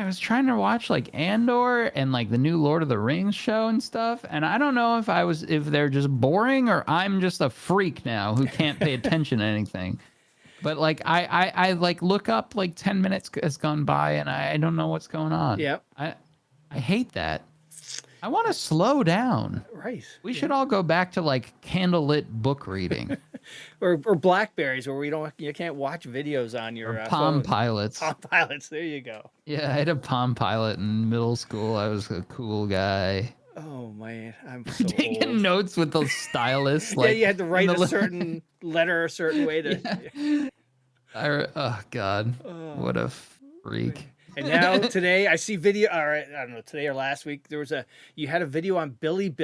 was trying to watch like Andor and like the new Lord of the Rings show and stuff, and I don't know if they're just boring or I'm just a freak now who can't pay attention to anything. But like I like look up, like 10 minutes has gone by and I don't know what's going on. Yeah. I hate that. I want to slow down. Right. We should all go back to like candlelit book reading. or Blackberries, where you can't watch videos on your Palm phone. Pilots. Palm Pilots, there you go. Yeah, I had a Palm Pilot in middle school. I was a cool guy. Oh man, I'm so taking old. Notes with the stylus. Like, you had to write a certain letter a certain way to. Oh God, what a freak. And now today I see video. All right, I don't know, today or last week you had a video on Billy.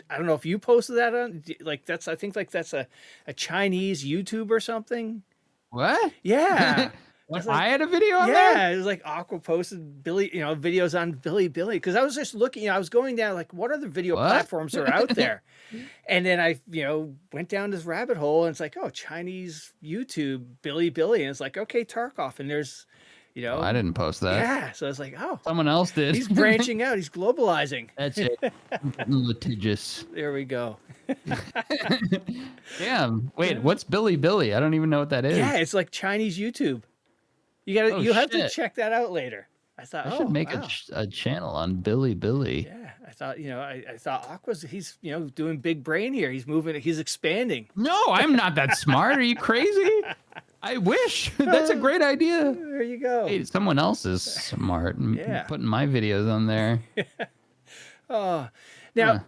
I don't know if you posted that on, like I think that's a Chinese YouTube or something. What? Yeah. What, like, I had a video on there? yeah, it was like Aqua posted Billy, videos on Billy, because I was just looking, I was going down like, what other video What? platforms are out there? And then I, went down this rabbit hole, and it's like, oh, Chinese YouTube, Billy, and it's like, okay, Tarkov, and there's, Oh, I didn't post that. yeah, so I was like, oh, Someone else did. he's branching out, he's globalizing. That's it. Litigious. There we go. Damn. Wait, what's Billy? I don't even know what that is. Yeah, it's like Chinese YouTube. You'll have to shit. check that out later. I thought, I should make wow. a channel on Billy. Yeah, I thought, I thought Aqua's, he's, doing big brain here. He's moving, he's expanding. No, I'm not that smart. Are you crazy? I wish. That's a great idea. There you go. Hey, someone else is smart and Yeah. putting my videos on there. Oh, now, Huh.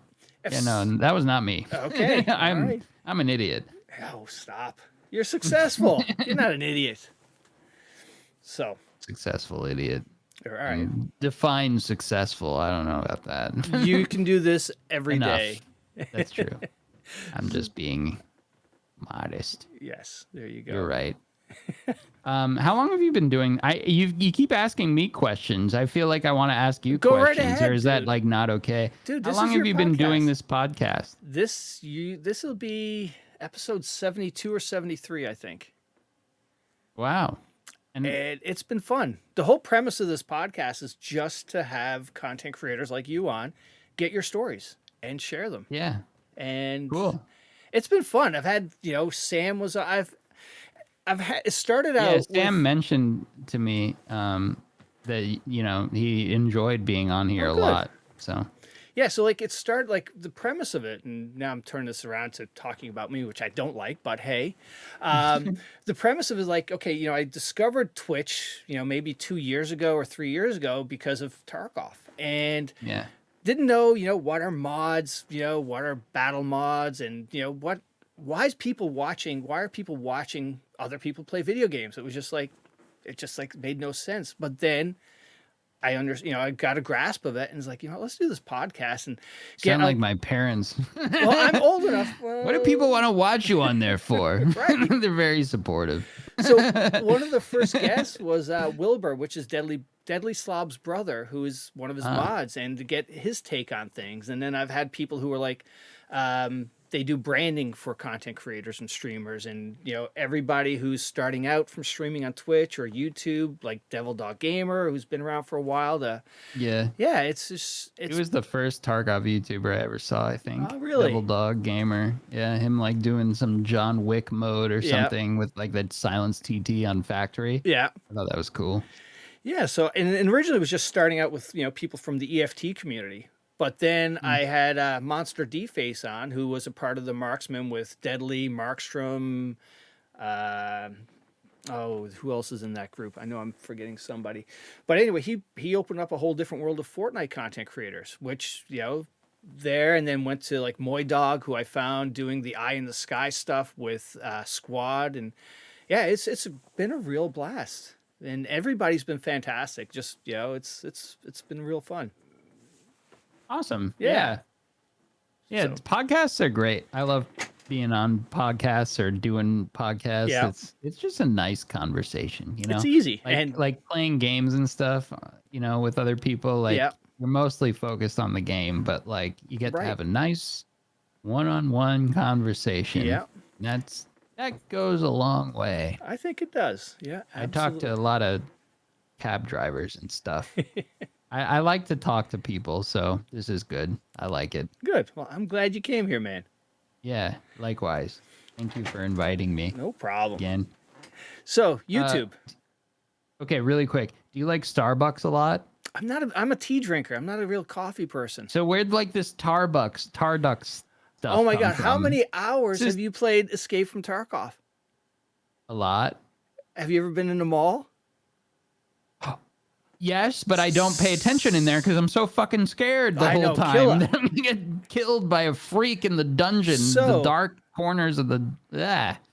Yeah, no, that was not me. Okay, all right. I'm an idiot. Oh, stop. You're successful. You're not an idiot. So, Successful idiot. all right. Define successful. I don't know about that. You can do this every Enough. day. That's true. I'm just being modest. Yes, there you go. You're right. How long have you been doing? You keep asking me questions. I feel like I want to ask you Go right questions, ahead, or is that dude. like not okay? Dude, how this long is have your you been doing podcast. this podcast? This will be episode 72 or 73, I think. Wow. And And it's been fun. The whole premise of this podcast is just to have content creators like you on, get your stories and share them. yeah, And cool. it's been fun. I've had, Sam was, I've had, it started Yeah, out Sam with, mentioned to me that he enjoyed being on here Oh, a good. lot. So yeah, so like it started like the premise of it, and now I'm turning this around to talking about me, which I don't like, but hey, the premise of it is like, okay, I discovered Twitch, maybe 2 years ago or 3 years ago because of Tarkov, and yeah, didn't know, what are mods, what are battle mods, and why are people watching other people play video games? It just made no sense. But then I I got a grasp of it, and it's like, let's do this podcast and sound like my parents. well, I'm old enough. What do people want to watch you on there for? Right. They're very supportive. So one of the first guests was Wilbur, which is Deadly Slob's brother, who is one of his mods, and to get his take on things. And then I've had people who are like, they do branding for content creators and streamers, and everybody who's starting out from streaming on Twitch or YouTube, like Devil Dog Gamer, who's been around for a while. Yeah. It's just He was the first Tarkov YouTuber I ever saw, I think. Oh, really? Devil Dog Gamer. Yeah, him like doing some John Wick mode or Yeah. something with like that Silence TT on Factory. yeah. I thought that was cool. Yeah, so and originally it was just starting out with people from the EFT community, but then I had Monster D-Face on, who was a part of the Marksman with Deadly, Markstrom. Who else is in that group? I know I'm forgetting somebody, but anyway, he opened up a whole different world of Fortnite content creators, which there, and then went to like Moy Dog, who I found doing the Eye in the Sky stuff with Squad, and yeah, it's been a real blast. And everybody's been fantastic. Just it's been real fun. Awesome. Yeah. Yeah, So- podcasts are great. I love being on podcasts or doing podcasts. Yeah. It's just a nice conversation, It's easy, Like, and like playing games and stuff, with other people. Like Yeah. you're mostly focused on the game, but like you get Right. to have a nice one-on-one conversation. Yeah. That goes a long way. I think it does. Yeah, I talk to a lot of cab drivers and stuff. I like to talk to people, so this is good. I like it. Good. Well, I'm glad you came here, man. Yeah, likewise. Thank you for inviting me No problem. again. So YouTube. Okay, really quick. Do you like Starbucks a lot? I'm a tea drinker. I'm not a real coffee person. So where'd like this Tarducks stuff Oh my come God! How from? many hours Just- have you played Escape from Tarkov? A lot. Have you ever been in a mall? Yes, but I don't pay attention in there because I'm so fucking scared the I whole know, time. killer. that I'm gonna get killed by a freak in the dungeon, the So- dark corners of the.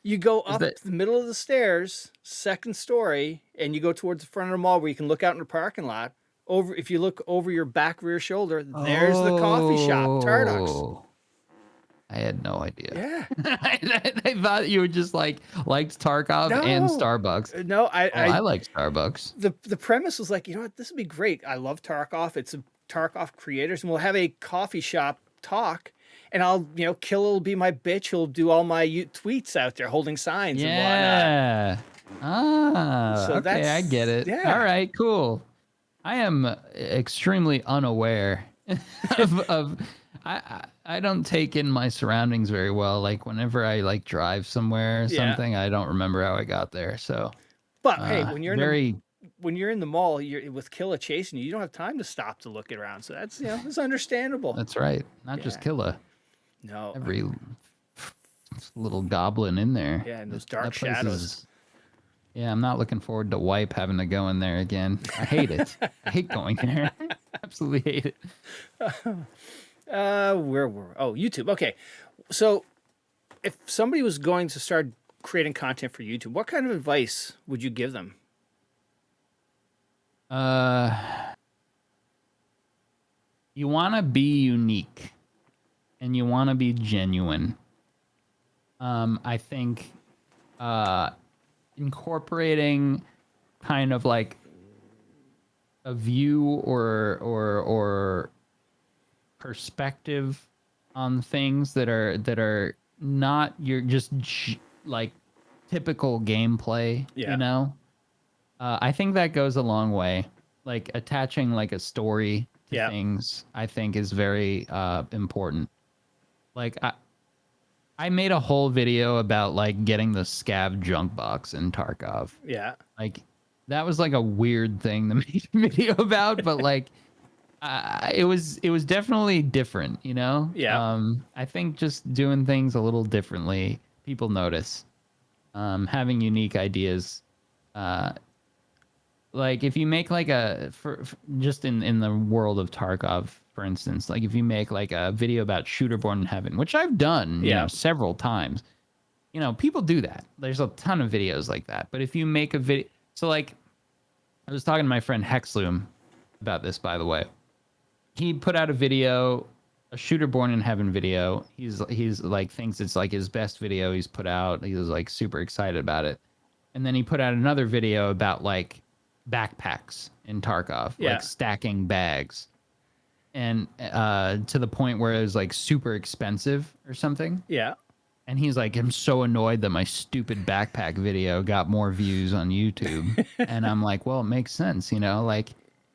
You go up that- the middle of the stairs, second story, and you go towards the front of the mall where you can look out in the parking lot. If you look over your back rear shoulder, there's the coffee shop, Tarducks. Oh. I had no idea. Yeah. I thought you were just liked Tarkov and No. Starbucks. No, I like Starbucks. the premise was like, you know what, this would be great. I love Tarkov. It's a Tarkov creators, and we'll have a coffee shop talk. And I'll, Kill will be my bitch. He'll do all my tweets out there holding signs and whatnot. Yeah. Ah, So okay, I get it. yeah. All right, cool. I am extremely unaware of I don't take in my surroundings very well. Like whenever I like drive somewhere or something, I don't remember how I got there. So, But hey, when you're very when you're in the mall, you're with Killa chasing you. You don't have time to stop to look around. So that's it's understandable. That's right. Not just Killa. No. Every little goblin in there. Yeah, and those dark shadows. Yeah, I'm not looking forward to Wipe having to go in there again. I hate it. I hate going there. Absolutely hate it. Where were? Oh, YouTube. Okay, so if somebody was going to start creating content for YouTube, what kind of advice would you give them? You want to be unique, and you want to be genuine. I think incorporating kind of like a view or perspective on things that are not your just like typical gameplay, I think that goes a long way. Like attaching like a story to things, I think is very important. Like I made a whole video about like getting the scav junk box in Tarkov. Yeah. Like that was like a weird thing to make a video about, but like it was definitely different, Yeah. I think just doing things a little differently, people notice. Having unique ideas, like if you make like for just in the world of Tarkov, for instance, like if you make like a video about Shooter Born in Heaven, which I've done, several times, people do that. There's a ton of videos like that. But if you make a video, so like I was talking to my friend Hexloom about this, by the way. He put out a video, a Shooter Born in Heaven video. He's like thinks it's like his best video he's put out. He was like super excited about it. And then he put out another video about like backpacks in Tarkov, like stacking bags. And to the point where it was like super expensive or something. Yeah. And he's like, I'm so annoyed that my stupid backpack video got more views on YouTube. And I'm like, well, it makes sense, like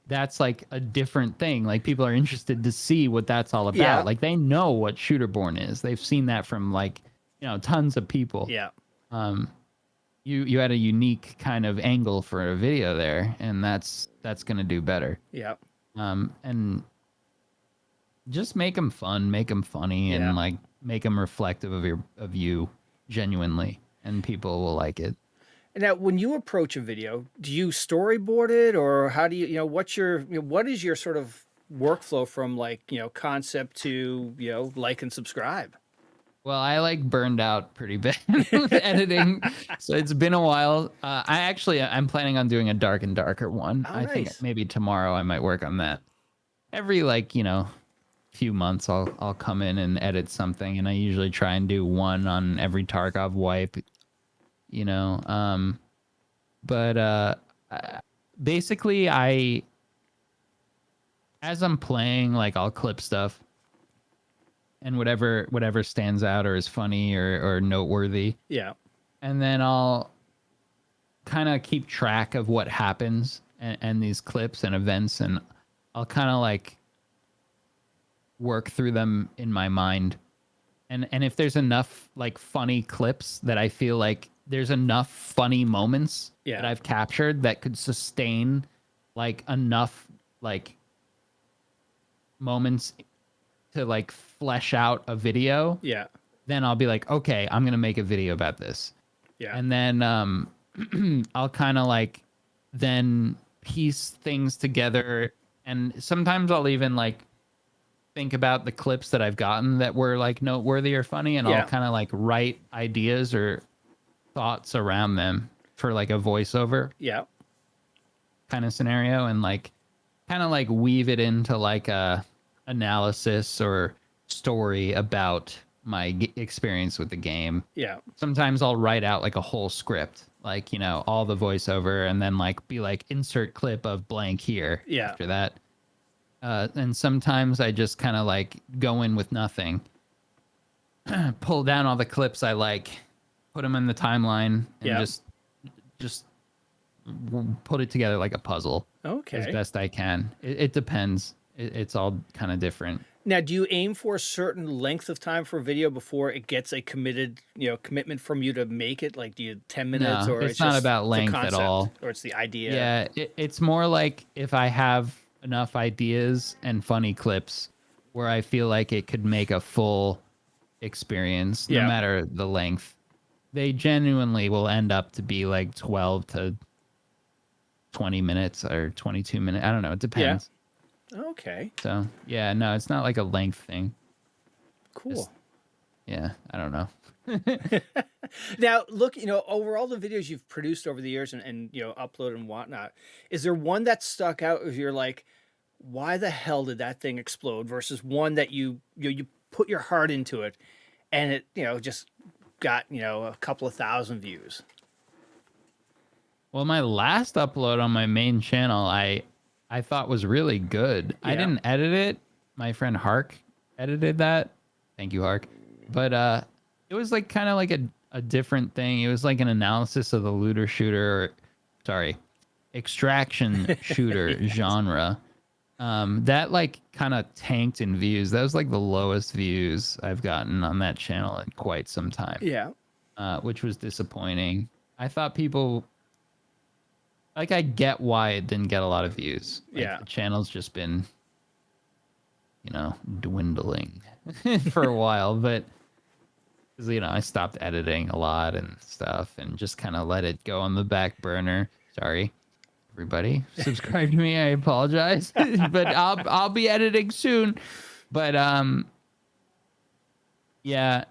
that's like a different thing. Like people are interested to see what that's all about. Yeah. Like they know what Shooterborn is. They've seen that from like, tons of people. Yeah. You had a unique kind of angle for a video there, and that's going to do better. Yeah. And just make them fun, make them funny, and like make them reflective of you genuinely, and people will like it. And now, when you approach a video, do you storyboard it, or how do you, what is your sort of workflow from like, concept to, like and subscribe? Well, I like burned out pretty bad with editing, so it's been a while. I'm planning on doing a Dark and Darker one. Oh, I think maybe tomorrow I might work on that. Every few months I'll come in and edit something, and I usually try and do one on every Tarkov wipe. But basically as I'm playing, like I'll clip stuff and whatever stands out or is funny or noteworthy. Yeah. And then I'll kind of keep track of what happens and these clips and events, and I'll kind of like work through them in my mind. And if there's enough like funny clips that I feel like there's enough funny moments that I've captured that could sustain like enough like moments to like flesh out a video. Yeah. Then I'll be like, okay, I'm going to make a video about this. Yeah. And then I'll kind of like then piece things together. And sometimes I'll even like think about the clips that I've gotten that were like noteworthy or funny, and I'll kind of like write ideas or thoughts around them for like a voiceover kind of scenario, and like kind of like weave it into like a analysis or story about my experience with the game. Yeah. Sometimes I'll write out like a whole script, like, all the voiceover, and then like be like insert clip of blank here. Yeah. After that. And sometimes I just kind of like go in with nothing, pull down all the clips I like, put them in the timeline, and just put it together like a puzzle. Okay. As best I can. It depends. It's all kind of different. Now, do you aim for a certain length of time for a video before it gets a commitment from you to make it? Like, do you 10 minutes, No, or it's it's not just about the length at concept, all. or it's the idea? Yeah, it's more like if I have enough ideas and funny clips where I feel like it could make a full experience, no matter the length. They genuinely will end up to be like 12 to 20 minutes or 22 minutes. I don't know. It depends. Yeah. Okay. So, yeah, no, it's not like a length thing. Cool. Just, yeah, I don't know. Now, look, over all the videos you've produced over the years and uploaded and whatnot, is there one that stuck out if you're like, why the hell did that thing explode, versus one that you put your heart into it and it, just got, a couple of thousand views? Well, my last upload on my main channel, I thought was really good. I didn't edit it. My friend Hark edited that. Thank you, Hark. But it was like kind of like a different thing. It was like an analysis of the looter shooter, extraction shooter genre. That like kind of tanked in views. That was like the lowest views I've gotten on that channel in quite some time. Yeah. Which was disappointing. I thought people, like, I get why it didn't get a lot of views. Like, the channel's just been, dwindling for a while, but because I stopped editing a lot and stuff and just kind of let it go on the back burner. Sorry, everybody, subscribe to me. I apologize, but I'll be editing soon. But yeah.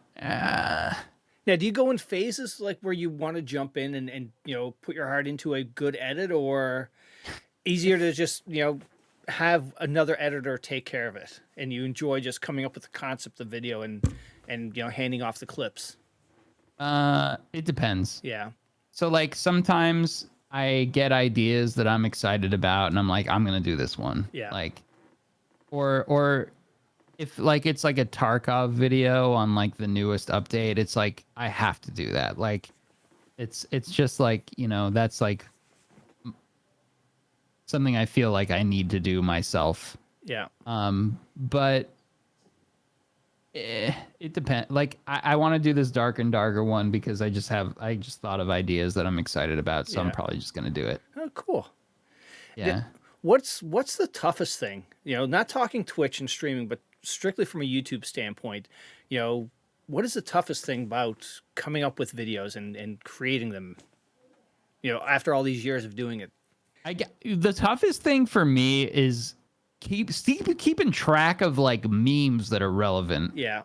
Now, do you go in phases, like where you want to jump in and put your heart into a good edit, or easier to just have another editor take care of it, and you enjoy just coming up with the concept of video and handing off the clips? It depends. Yeah. So like sometimes I get ideas that I'm excited about and I'm like, I'm gonna do this one. Yeah. Like, or if like it's like a Tarkov video on like the newest update, it's like I have to do that. Like, it's just like that's like something I feel like I need to do myself. Yeah. But it depends. Like I want to do this Dark and Darker one because I just thought of ideas that I'm excited about, so I'm probably just gonna do it. Oh, cool. Yeah. What's the toughest thing? Not talking Twitch and streaming, but strictly from a YouTube standpoint. What is the toughest thing about coming up with videos and creating them? After all these years of doing it. The toughest thing for me is keeping track of like memes that are relevant. Yeah.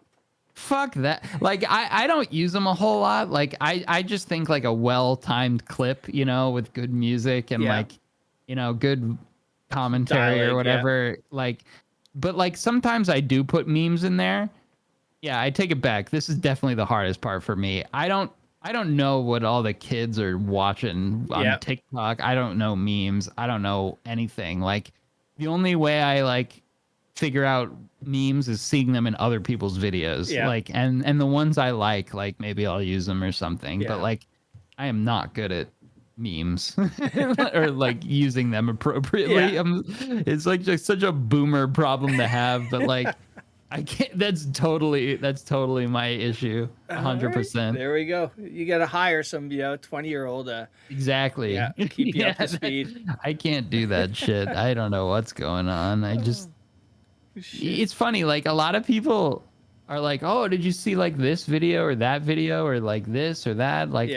Fuck that. Like I don't use them a whole lot. Like I just think like a well-timed clip, with good music and like, good commentary or whatever. Like, but like sometimes I do put memes in there. Yeah, I take it back. This is definitely the hardest part for me. I don't know what all the kids are watching on TikTok. I don't know memes. I don't know anything. Like, the only way I like figure out memes is seeing them in other people's videos. Yeah. Like, and the ones I like maybe I'll use them or something. Yeah. But like, I am not good at memes or like using them appropriately. Yeah. It's like just such a boomer problem to have, but like I can't. That's totally my issue. 100%. Right, there we go. You got to hire some 20-year-old. Exactly. Yeah, keep you up to speed. I can't do that shit. I don't know what's going on. It's funny. Like a lot of people are like, "Oh, did you see like this video or that video or like this or that?" Like,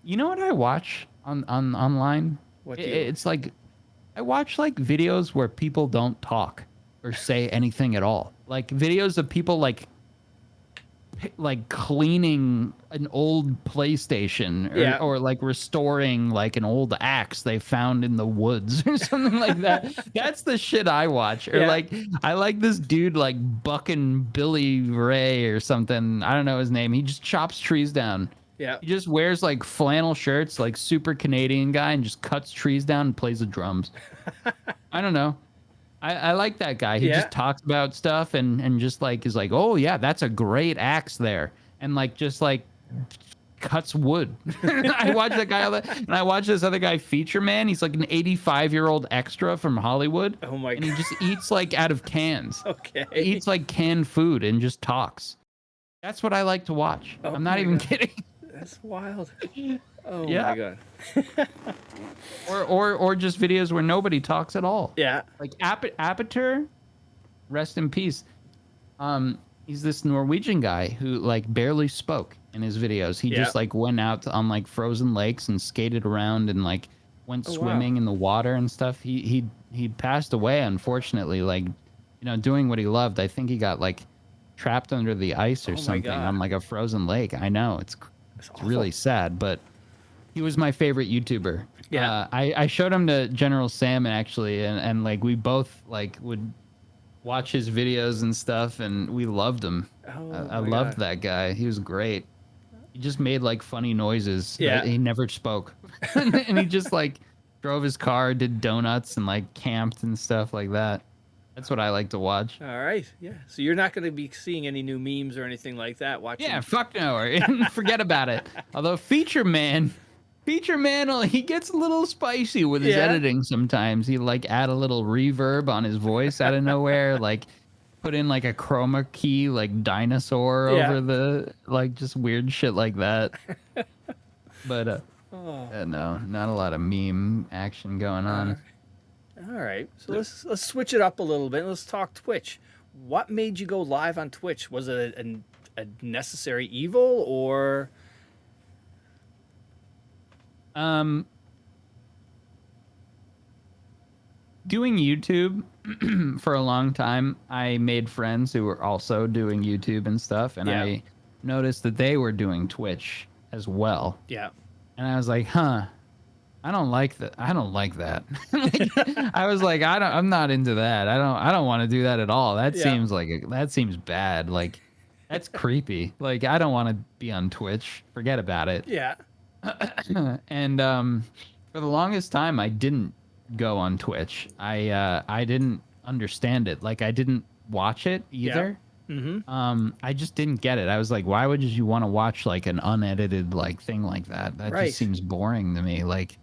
you know what I watch on online? It's like I watch like videos where people don't talk or say anything at all. Like videos of people like like cleaning an old PlayStation or like restoring like an old axe they found in the woods or something like that. That's the shit I watch. Or like I like this dude like bucking Billy Ray or something. I don't know his name. He just chops trees down. Yeah. He just wears like flannel shirts, like super Canadian guy, and just cuts trees down and plays the drums. I don't know. I like that guy. He just talks about stuff and just like is like, oh yeah, that's a great axe there, and like just like cuts wood. I watch that guy, and I watch this other guy, Feature Man. He's like an 85-year-old extra from Hollywood. Oh my god! And he just eats like out of cans. Okay. He eats like canned food and just talks. That's what I like to watch. Oh I'm not even kidding. That's wild. Oh Yeah. my god. or just videos where nobody talks at all. Yeah. Like Aperture, rest in peace. He's this Norwegian guy who like barely spoke in his videos. He just like went out on like frozen lakes and skated around and like went swimming in the water and stuff. He passed away, unfortunately, like, you know, doing what he loved. I think he got like trapped under the ice or something on like a frozen lake. I know it's really sad, but he was my favorite YouTuber. Yeah. I showed him to General Salmon actually, and like we both like would watch his videos and stuff, and we loved him. I loved that guy. He was great. He just made like funny noises. Yeah. He never spoke. And he just like drove his car, did donuts, and like camped and stuff like that. That's what I like to watch. All right. Yeah. So you're not going to be seeing any new memes or anything like that watching. Yeah, fuck no. Forget about it. Although Feature Man, he gets a little spicy with his editing sometimes. He like add a little reverb on his voice out of nowhere, like put in like a chroma key like dinosaur over the like just weird shit like that. But no, not a lot of meme action going on. All right. So let's switch it up a little bit. Let's talk Twitch. What made you go live on Twitch? Was it a necessary evil or doing YouTube for a long time, I made friends who were also doing YouTube and stuff, and I noticed that they were doing Twitch as well. Yeah. And I was like, huh, I don't like that. I don't like that. I was like, I'm not into that. I don't want to do that at all. That seems like that seems bad. Like that's creepy. Like I don't want to be on Twitch. Forget about it. Yeah. And for the longest time I didn't go on Twitch. I didn't understand it. Like I didn't watch it either. I just didn't get it. I was like, why would you want to watch like an unedited like thing like that? That just seems boring to me. Like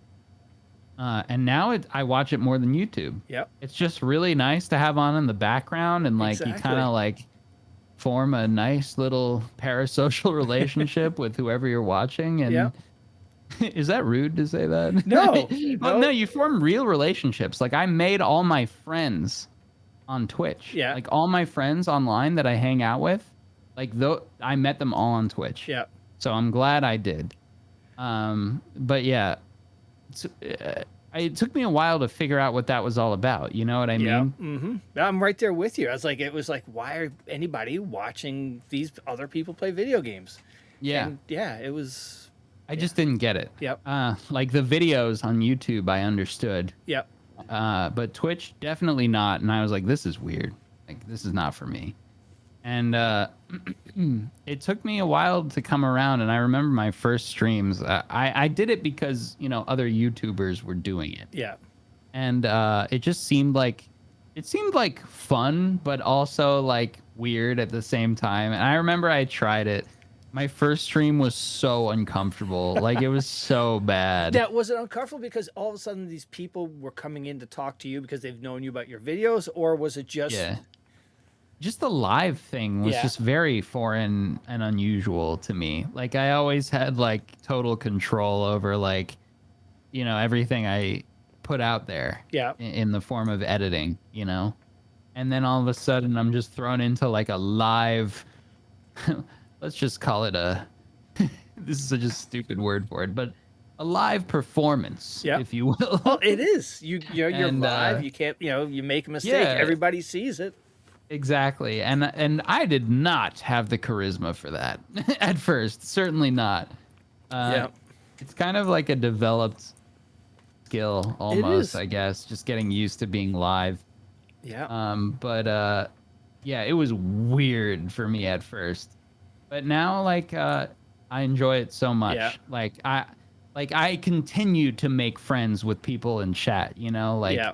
and now I watch it more than YouTube. Yep. It's just really nice to have on in the background, and like you kind of like form a nice little parasocial relationship with whoever you're watching. And is that rude to say that? No. Well, no, you form real relationships. Like I made all my friends on Twitch. Yeah. Like all my friends online that I hang out with, like I met them all on Twitch. Yeah. So I'm glad I did. But yeah, it took me a while to figure out what that was all about. You know what I mean? Mm-hmm. I'm right there with you. I was like, it was like, why are anybody watching these other people play video games? Yeah. And yeah, it was. I just didn't get it. Yep. Like the videos on YouTube, I understood. Yep. But Twitch, definitely not. And I was like, this is weird. Like, this is not for me. And it took me a while to come around. And I remember my first streams. I did it because, you know, other YouTubers were doing it. Yeah. And it just seemed like fun, but also like weird at the same time. And I remember I tried it. My first stream was so uncomfortable. Like it was so bad. That was it uncomfortable because all of a sudden these people were coming in to talk to you because they've known you about your videos, or was it just just the live thing was just very foreign and unusual to me. Like I always had like total control over like, you know, everything I put out there in the form of editing, you know? And then all of a sudden I'm just thrown into like a live let's just call it this is such a stupid word for it, but a live performance, if you will. Well, it is. You're live. You can't, you know, you make a mistake. Everybody sees it. Exactly. And I did not have the charisma for that at first. Certainly not. Yeah. It's kind of like a developed skill It almost, is. I guess, just getting used to being live. Yeah. But yeah, it was weird for me at first. But now like I enjoy it so Yeah. much. Like I continue to make friends with people in chat, you know, like Yeah.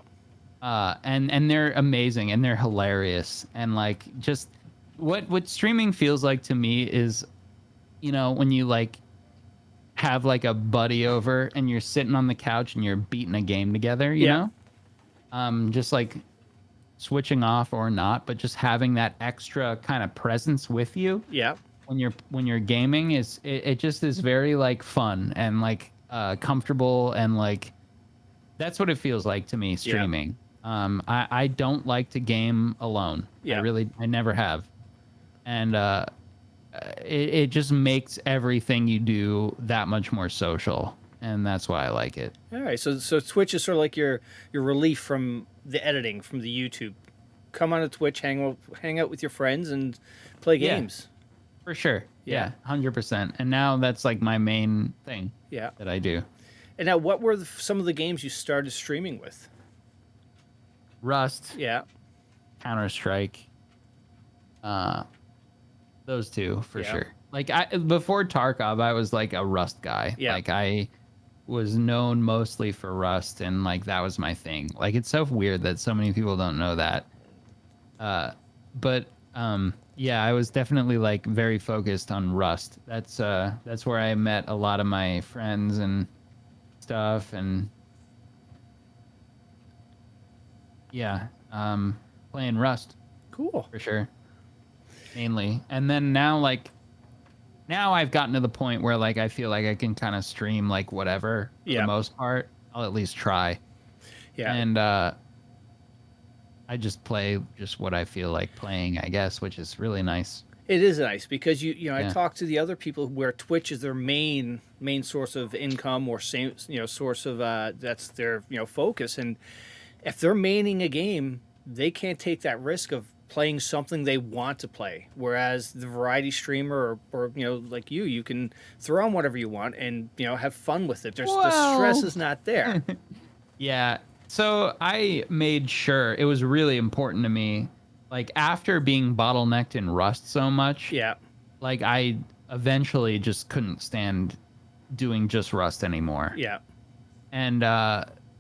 and they're amazing and they're hilarious and like just what streaming feels like to me is, you know, when you like have like a buddy over and you're sitting on the couch and you're beating a game together, you Yeah. know, just like switching off or not, but just having that extra kind of presence with you Yeah. when you're gaming is it just is very like fun and like comfortable and like that's what it feels like to me streaming. I don't like to game alone. Yeah. I never have. And it just makes everything you do that much more social. And that's why I like it. All right. So Twitch is sort of like your relief from the editing from the YouTube. Come on to Twitch, hang out with your friends, and play Yeah. games. For sure. Yeah. Yeah, 100%. And now that's like my main thing Yeah. that I do. And now, what were some of the games you started streaming with? Rust, Yeah. Counter-Strike, those two for Yeah. sure. Like before Tarkov, I was like a Rust guy. Yeah. Like I was known mostly for Rust, and like that was my thing. Like it's so weird that so many people don't know that. But yeah, I was definitely like very focused on Rust. That's where I met a lot of my friends and stuff, and yeah, playing Rust Cool. for sure, mainly. And then now I've gotten to the point where like I feel like I can kind of stream like whatever for Yeah. the most part. I'll at least try. Yeah. And I just play just what I feel like playing, I guess, which is really nice. It is nice because you know I Yeah. talk to the other people where Twitch is their main source of income or same source of that's their focus, and if they're maining a game, they can't take that risk of playing something they want to play. Whereas the variety streamer or like you can throw on whatever you want and have fun with it. The stress is not there. Yeah. So I made sure it was really important to me, like after being bottlenecked in Rust so much, Yeah. like I eventually just couldn't stand doing just Rust anymore. Yeah. And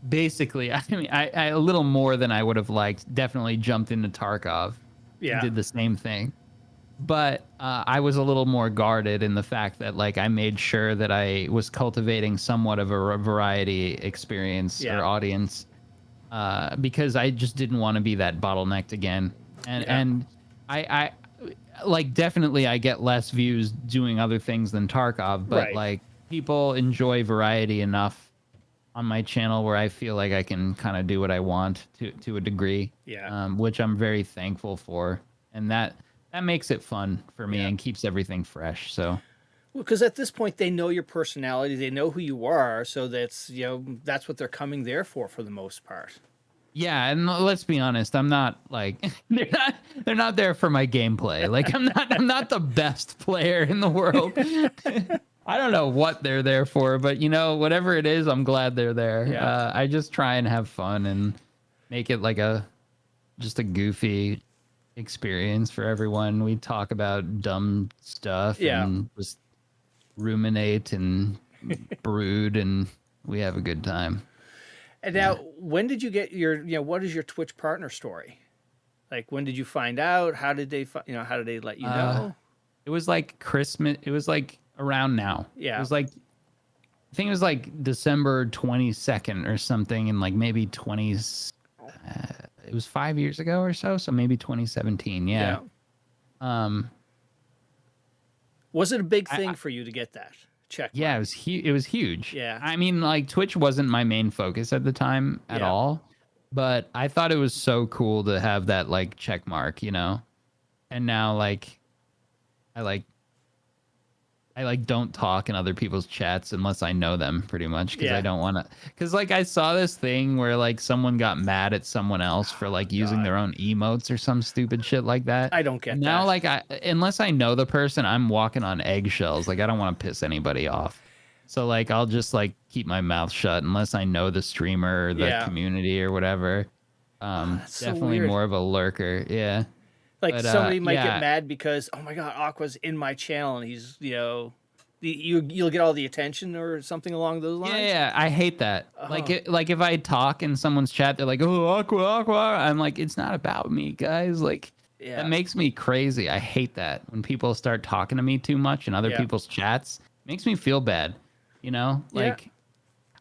basically, I mean, I a little more than I would have liked, definitely jumped into Tarkov Yeah. and did the same thing. But I was a little more guarded in the fact that like I made sure that I was cultivating somewhat of a variety experience Yeah. or audience because I just didn't want to be that bottlenecked again. And I like definitely I get less views doing other things than Tarkov, but Right. like people enjoy variety enough on my channel where I feel like I can kind of do what I want to a degree. Yeah. Which I'm very thankful for, and that makes it fun for me Yeah. and keeps everything fresh. So Well, because at this point they know your personality, they know who you are, so that's that's what they're coming there for the most part. yeah, and let's be honest, I'm not like they're not there for my gameplay. Like I'm not the best player in the world. I don't know what they're there for, but whatever it is, I'm glad they're there. Yeah. I just try and have fun and make it like just a goofy experience for everyone. We talk about dumb stuff Yeah. and just ruminate and brood, and we have a good time. And now, when did you get your what is your Twitch partner story? Like, when did you find out? How did they how did they let you know? It was like Christmas. It was like around now. Yeah. It was like, I think it was like December 22nd or something, and like maybe it was 5 years ago or so. So maybe 2017. Yeah. Was it a big thing for you to get that check? Yeah, it was it was huge. Yeah. I mean, like Twitch wasn't my main focus at the time at Yeah. all, but I thought it was so cool to have that like check mark, And now like I I like don't talk in other people's chats unless I know them pretty much because Yeah. I don't want to. Because like I saw this thing where like someone got mad at someone else for like using God. their own emotes or some stupid shit like that. I don't get And now that. like unless I know the person, I'm walking on eggshells. Like I don't want to piss anybody off. So like I'll just like keep my mouth shut unless I know the streamer or the Yeah. community or whatever. That's so Definitely weird. more of a lurker. Yeah. Like But, somebody might yeah. get mad because, oh my God, Aqua's in my channel and he's, you'll get all the attention or something along those lines. Yeah, I hate that. Like, Oh. like if I talk in someone's chat, they're like, "Oh, Aqua." I'm like, it's not about me, guys. Like, Yeah. that makes me crazy. I hate that when people start talking to me too much in other Yeah. people's chats. Makes me feel bad. You know, Yeah. like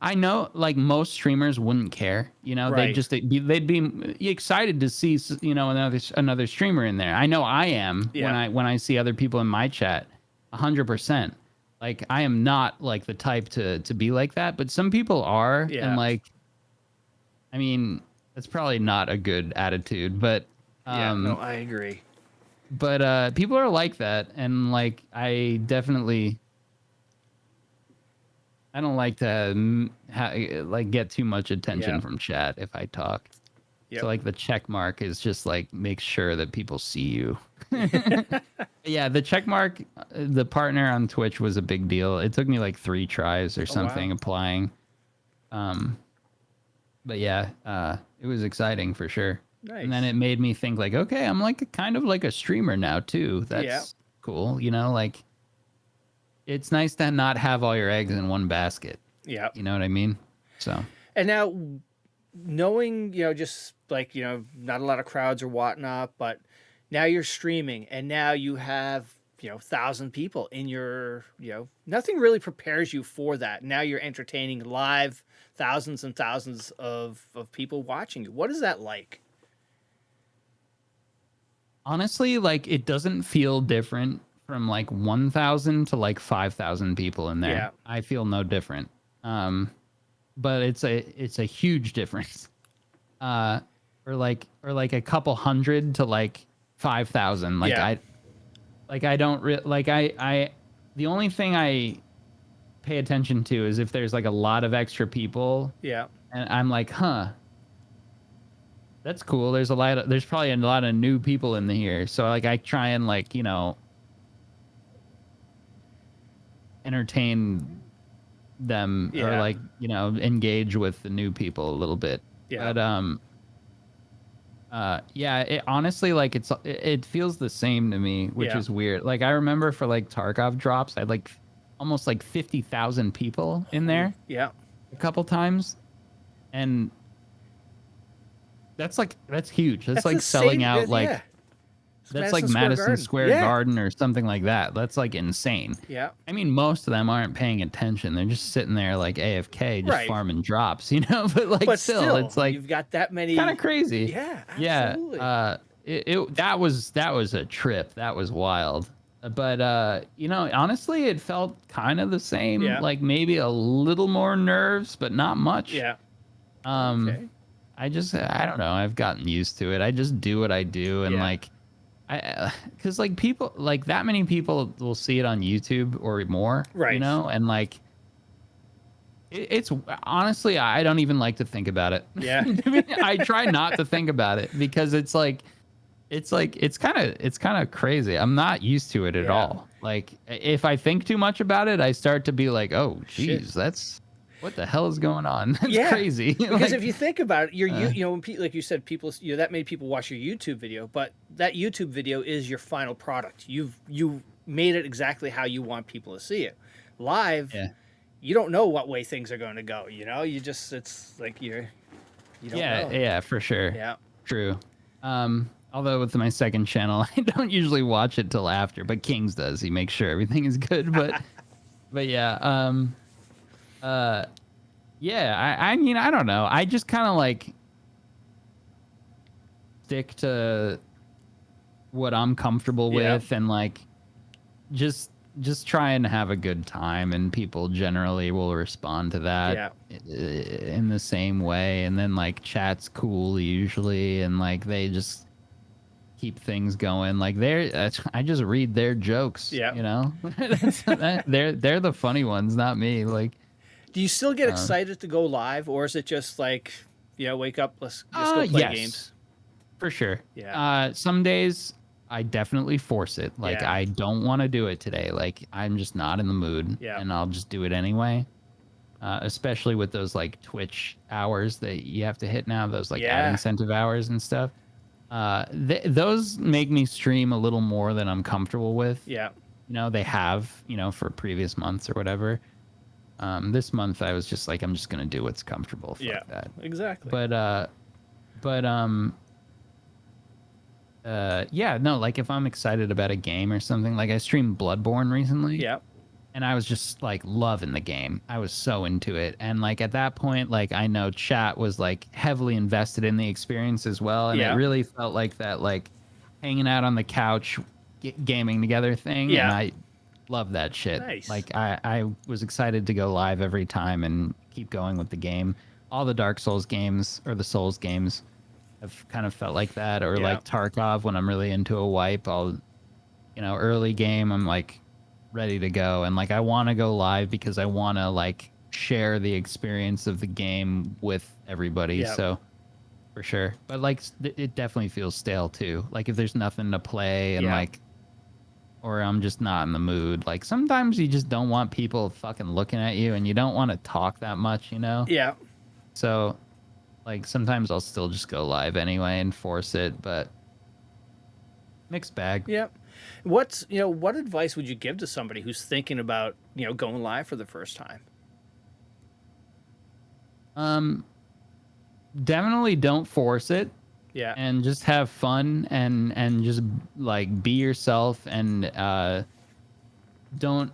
I know, like most streamers wouldn't care. You know, Right. they'd be excited to see another streamer in there. I know I am Yeah. when I see other people in my chat, 100%. Like I am not like the type to be like that, but some people are, Yeah. and like, I mean, that's probably not a good attitude, but Yeah. No, I agree. but people are like that, and like I definitely. I don't like to like get too much attention Yeah. from chat if I talk. Yep. So like the check mark is just like make sure that people see you. Yeah, the check mark, the partner on Twitch was a big deal. It took me like 3 tries or something applying. But yeah, it was exciting for sure. Nice. And then it made me think like, okay, I'm like kind of like a streamer now too. That's cool, you know, like it's nice to not have all your eggs in one basket. Yeah. You know what I mean? So. And now, knowing, just like, not a lot of crowds or whatnot, but now you're streaming and now you have, 1,000 people in your, nothing really prepares you for that. Now you're entertaining live thousands and thousands of people watching you. What is that like? Honestly, like it doesn't feel different from like 1,000 to like 5,000 people in there. Yeah. I feel no different. But it's a huge difference. Or like a couple hundred to like 5,000. Like I don't the only thing I pay attention to is if there's like a lot of extra people. Yeah. And I'm like, huh. That's cool. There's probably a lot of new people in here. So like I try and like, entertain them or like, engage with the new people a little bit. Yeah. But yeah, it honestly like it feels the same to me, which is weird. Like I remember for like Tarkov drops, I had like almost like 50,000 people in there. Yeah. A couple times. And that's huge. That's like selling out like that's like Madison Square Garden or something like that. That's like insane. Yeah. I mean, most of them aren't paying attention. They're just sitting there like AFK, just farming drops, But like still, it's like you've got that many. Kind of crazy. Yeah. Absolutely. Yeah. That was a trip. That was wild. But honestly, it felt kind of the same. Yeah. Like maybe a little more nerves, but not much. Yeah. Okay. I don't know. I've gotten used to it. I just do what I do, and like. Because like people like that many people will see it on YouTube or more, right? And like it's honestly I don't even like to think about it. Yeah. I try not to think about it because it's kind of crazy. I'm not used to it at all. Like if I think too much about it, I start to be like, oh geez, that's what the hell is going on? That's crazy. Because like, if you think about it, like you said, people, that many people watch your YouTube video, but that YouTube video is your final product. You made it exactly how you want people to see it. Live, you don't know what way things are going to go. You just it's like you don't know. Yeah, for sure. Yeah, true. Although with my second channel, I don't usually watch it till after, but Kings does. He makes sure everything is good. But yeah. Yeah, I mean, I don't know. I just kind of like stick to what I'm comfortable with and like just try and have a good time, and people generally will respond to that in the same way. And then like chat's cool usually, and like they just keep things going. Like I just read their jokes. Yeah. You know, they're the funny ones, not me. Like, Do you still get excited to go live, or is it just like, wake up, let's just go play yes, games? for sure. Yeah. Some days I definitely force it. Like, Yeah. I don't want to do it today. Like, I'm just not in the mood. Yeah. And I'll just do it anyway. Especially with those like Twitch hours that you have to hit now, those like ad incentive hours and stuff. Those make me stream a little more than I'm comfortable with. Yeah. They have, for previous months or whatever. This month I was just like, I'm just gonna do what's comfortable. Fuck that. Exactly. Yeah, no, like if I'm excited about a game or something, like I streamed Bloodborne recently. Yeah. And I was just like loving the game. I was so into it. And like at that point, like I know chat was like heavily invested in the experience as well. And it really felt like that, like hanging out on the couch, gaming together thing. Yeah. And I love that shit. Nice. Like I was excited to go live every time and keep going with the game. All the Dark Souls games or the Souls games have kind of felt like that. Or like Tarkov, when I'm really into a wipe, I'll, early game, I'm like ready to go. And like I want to go live because I want to like share the experience of the game with everybody. So for sure. But like it definitely feels stale too. Like if there's nothing to play and like, or I'm just not in the mood. Like sometimes you just don't want people fucking looking at you and you don't want to talk that much, Yeah. So like sometimes I'll still just go live anyway and force it, but mixed bag. Yeah. What advice would you give to somebody who's thinking about, going live for the first time? Definitely don't force it. Yeah. And just have fun and just like be yourself and don't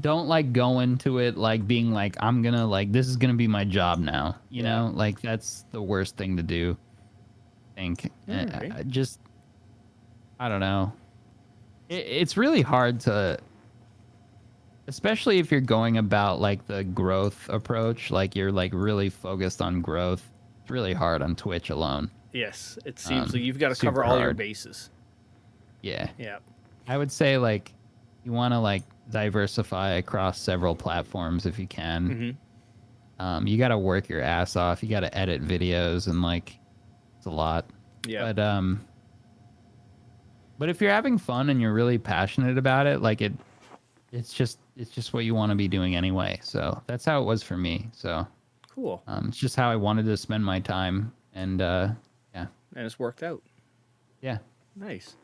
like go into it like being like I'm gonna like this is gonna be my job now. You know, like that's the worst thing to do. I think I don't know. It's really hard to, especially if you're going about like the growth approach, like you're like really focused on growth. It's really hard on Twitch alone. Yes, it seems like you've got to cover all your bases. Yeah. Yeah. I would say like you want to like diversify across several platforms if you can. Mm-hmm. You got to work your ass off. You got to edit videos and like it's a lot. Yeah. But if you're having fun and you're really passionate about it, like it's just what you want to be doing anyway. So that's how it was for me. So cool. It's just how I wanted to spend my time, and yeah. And it's worked out. Yeah. Nice.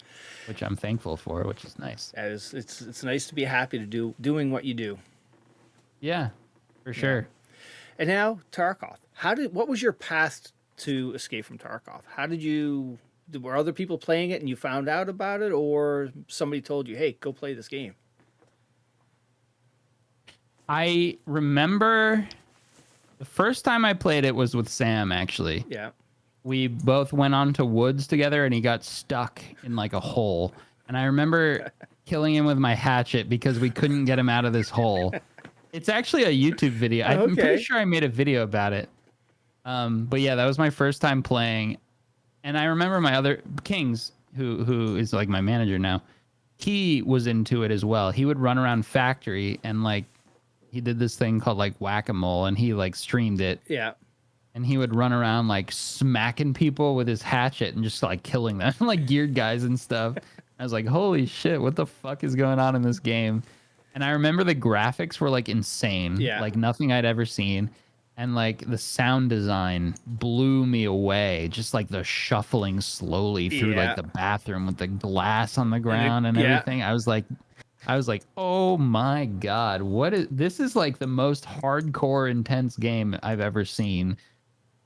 Which I'm thankful for, which is nice. That is, it's nice to be happy to doing what you do. Yeah, for sure. And now Tarkov. What was your path to escape from Tarkov? Were other people playing it and you found out about it, or somebody told you, hey, go play this game? I remember the first time I played it was with Sam, actually. Yeah. We both went onto woods together and he got stuck in like a hole. And I remember killing him with my hatchet because we couldn't get him out of this hole. It's actually a YouTube video. I'm pretty sure I made a video about it. But yeah, that was my first time playing. And I remember my other Kings, who is like my manager now, he was into it as well. He would run around factory and like he did this thing called like whack-a-mole and he like streamed it. Yeah. And he would run around like smacking people with his hatchet and just like killing them, like geared guys and stuff. I was like, holy shit, what the fuck is going on in this game? And I remember the graphics were like insane, like nothing I'd ever seen. And like the sound design blew me away, just like the shuffling slowly through like the bathroom with the glass on the ground and everything. I was like, oh my God, this is like the most hardcore intense game I've ever seen.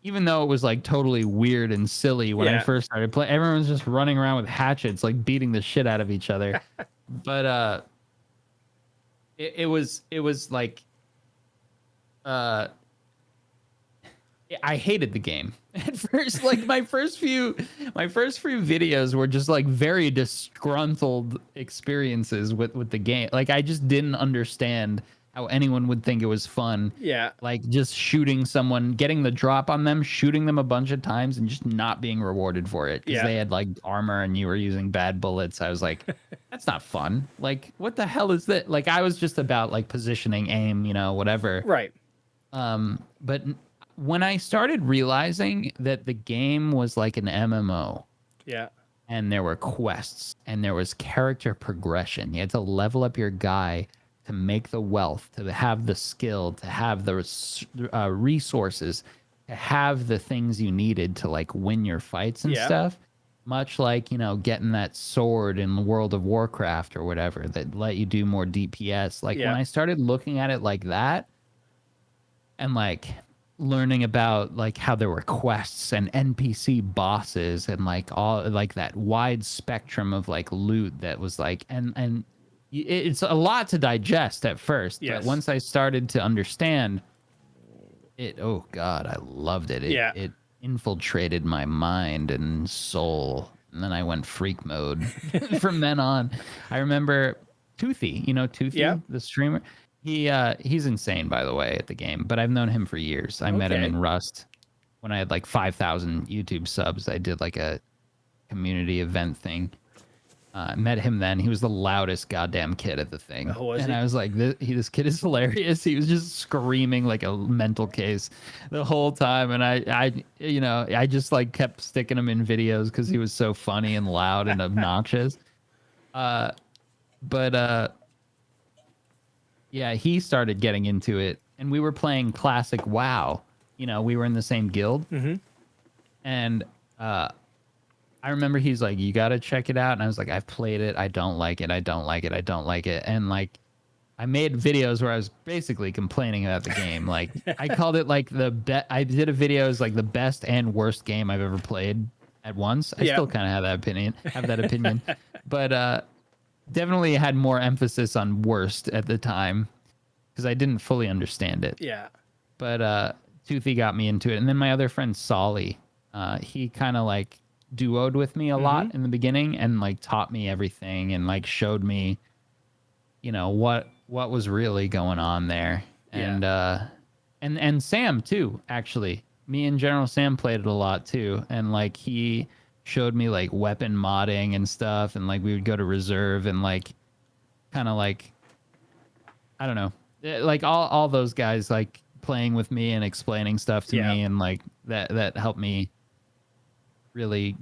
Even though it was like totally weird and silly when I first started playing, everyone's just running around with hatchets, like beating the shit out of each other. But it was like I hated the game at first. Like my first few videos were just like very disgruntled experiences with the game. Like I just didn't understand how anyone would think it was fun. Yeah. Like just shooting someone, getting the drop on them, shooting them a bunch of times, and just not being rewarded for it because Yeah. they had like armor and you were using bad bullets. I was like, that's not fun. Like, what the hell is that? Like, I was just about like positioning, aim, you know, whatever. Right. But when I started realizing that the game was like an MMO, Yeah. and there were quests and there was character progression, you had to level up your guy to make the wealth, to have the skill, to have the resources, to have the things you needed to like win your fights and stuff. Much like, you know, getting that sword in World of Warcraft or whatever that let you do more DPS. Like when I started looking at it like that and like learning about like how there were quests and NPC bosses and like all like that wide spectrum of like loot that was like and it's a lot to digest at first, but once I started to understand it, oh god, I loved it. It infiltrated my mind and soul, and then I went freak mode from then on. I remember Toothy, you know Toothy, the streamer. He's insane, by the way, at the game, but I've known him for years. I met him in Rust when I had like 5,000 YouTube subs. I did like a community event thing. I met him then. He was the loudest goddamn kid at the thing. Oh, was and he? I was like, this kid is hilarious. He was just screaming like a mental case the whole time. And I just like kept sticking him in videos because he was so funny and loud and obnoxious. Yeah, he started getting into it, and we were playing classic WoW. You know, we were in the same guild, and I remember he's like, "You gotta check it out," and I was like, "I've played it. I don't like it. I don't like it. I don't like it." And like, I made videos where I was basically complaining about the game. Like, I called it like I did a video as like the best and worst game I've ever played at once. I still kind of have that opinion, but definitely had more emphasis on worst at the time because I didn't fully understand it. Yeah. But Toothy got me into it, and then my other friend Solly, he kind of like duoed with me a lot in the beginning and like taught me everything and like showed me, you know, what was really going on there. And Sam too, actually. Me and General Sam played it a lot too, and like he showed me like weapon modding and stuff, and like we would go to reserve and like kind of like, I don't know, like all those guys like playing with me and explaining stuff to me, and like that helped me really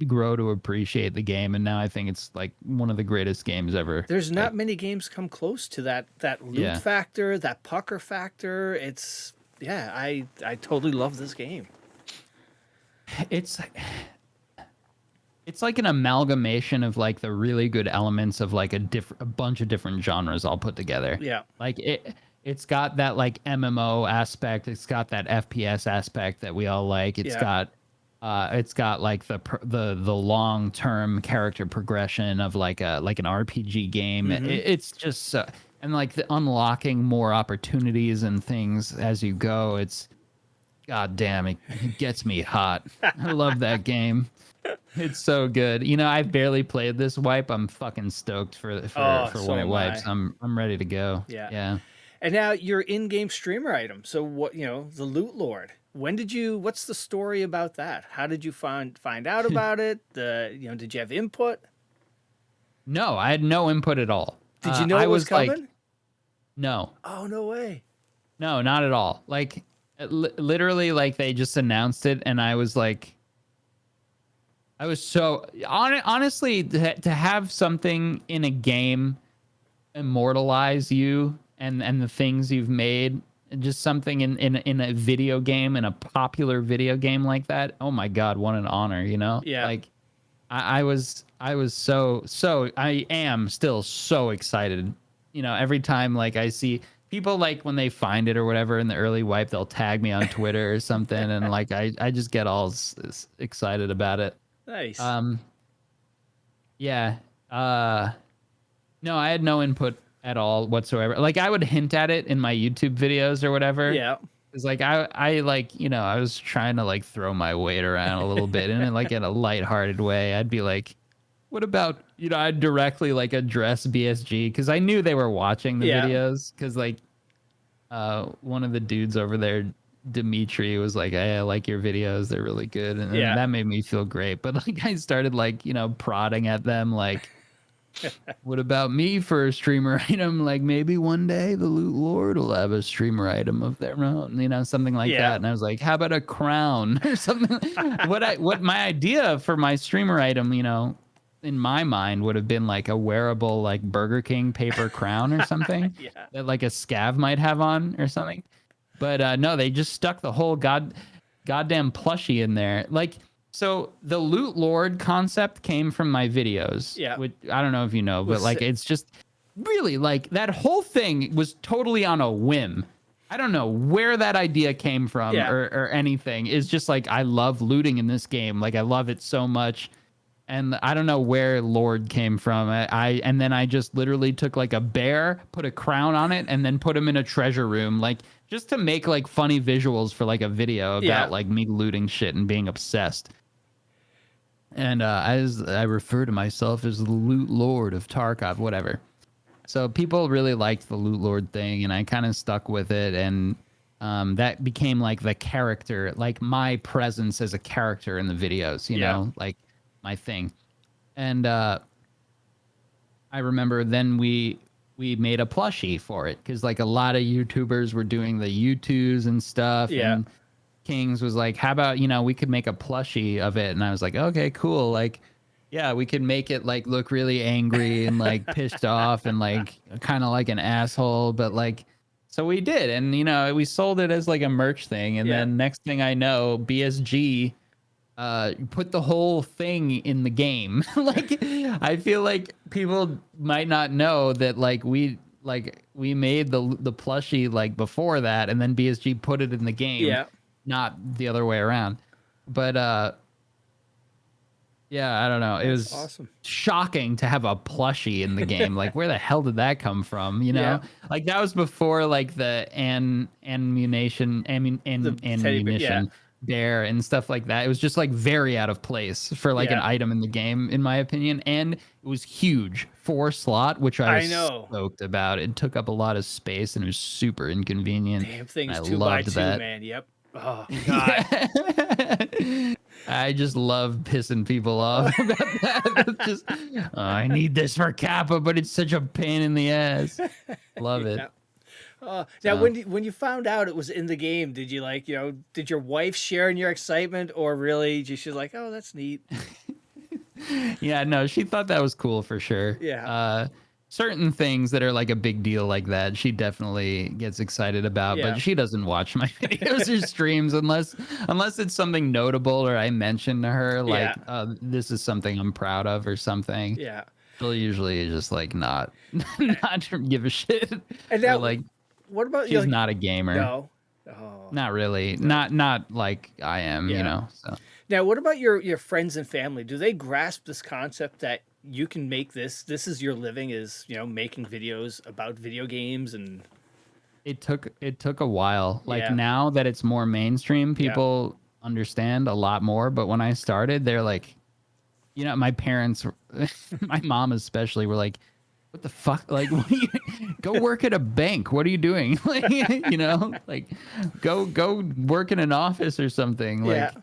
grow to appreciate the game. And now I think it's like one of the greatest games ever. There's not many games come close to that loot factor, that pucker factor. It's I totally love this game. It's like an amalgamation of like the really good elements of like a bunch of different genres all put together. Yeah. Like it's got that like MMO aspect, it's got that FPS aspect that we all like. It's got like the long-term character progression of like an RPG game. It's just so, and like the unlocking more opportunities and things as you go. It's god damn, it gets me hot. I love that game. It's so good. You know, I've barely played this wipe. I'm fucking stoked for when it wipes. I'm ready to go. Yeah. And now your in-game streamer item. So what, you know, the Loot Lord. What's the story about that? How did you find out about it? Did you have input? No, I had no input at all. Did you know it was coming? Like, no. Oh, no way. No, not at all. Like literally like they just announced it and I was like, I was so honestly to have something in a game immortalize you and the things you've made, just something in a video game, in a popular video game like that. Oh my God, what an honor, you know? Yeah. Like I was I am still so excited. You know, every time like I see people like when they find it or whatever in the early wipe, they'll tag me on Twitter or something, and like I just get all excited about it. Nice. Yeah. No, I had no input at all whatsoever. Like I would hint at it in my YouTube videos or whatever. Yeah. It's like I like, you know, I was trying to like throw my weight around a little bit and like in a lighthearted way. I'd be like, what about, you know, I'd directly like address BSG because I knew they were watching the videos because like one of the dudes over there, Dimitri, was like, hey, I like your videos, they're really good, and Yeah. that made me feel great. But like I started like, you know, prodding at them like, what about me for a streamer item? Like maybe one day the Loot Lord will have a streamer item of their own, you know, something like Yeah. that. And I was like, how about a crown or something? What my idea for my streamer item, you know, in my mind would have been like a wearable like Burger King paper crown or something Yeah. that like a scav might have on or something. But no, they just stuck the whole goddamn plushie in there. Like, so the Loot Lord concept came from my videos. Yeah. Which I don't know if you know, but like it's just really like that whole thing was totally on a whim. I don't know where that idea came from or anything. It's just like I love looting in this game. Like I love it so much. And I don't know where Lord came from. And then I just literally took like a bear, put a crown on it, and then put him in a treasure room, like just to make like funny visuals for like a video about like me looting shit and being obsessed. And as I refer to myself as the Loot Lord of Tarkov, whatever. So people really liked the Loot Lord thing, and I kind of stuck with it, and that became like the character, like my presence as a character in the videos, you know, like my thing. And I remember then we made a plushie for it because like a lot of YouTubers were doing the U2s and stuff. And Kings was like, how about, you know, we could make a plushie of it. And I was like, okay, cool. Like, yeah, we could make it like look really angry and like pissed off and like kind of like an asshole. But like, so we did. And, you know, we sold it as like a merch thing. And then next thing I know, BSG put the whole thing in the game. Like, I feel like people might not know that like we made the plushie like before that, and then BSG put it in the game, not the other way around. But yeah, I don't know. It was awesome. Shocking to have a plushie in the game. Like, where the hell did that come from? You know, like that was before like the ammunition bear and stuff like that. It was just like very out of place for like an item in the game, in my opinion. And it was huge, 4 slot, which I was stoked about. It took up a lot of space and it was super inconvenient. Damn thing's I 2x2, that. man. Yep. Oh god. I just love pissing people off about that. It's just, oh, I need this for Kappa, but it's such a pain in the ass. Love it. Now, when you found out it was in the game, did you like, you know, did your wife share in your excitement, or really she's like, oh, that's neat? Yeah, no, she thought that was cool for sure. Yeah. Certain things that are like a big deal like that, she definitely gets excited about, but she doesn't watch my videos or streams unless it's something notable or I mention to her like, this is something I'm proud of or something. Yeah. She'll usually just like not give a shit. And now, like, what about she's not a gamer. No. Oh. Not really. No. Not like I am, you know. So now, what about your friends and family? Do they grasp this concept that you can make this is your living, is, you know, making videos about video games? And it took a while. Like now that it's more mainstream, people understand a lot more. But when I started, they're like, you know, my parents, my mom especially, were like, what the fuck? Like, what are you, go work at a bank. What are you doing? Like, you know, like go work in an office or something. Like,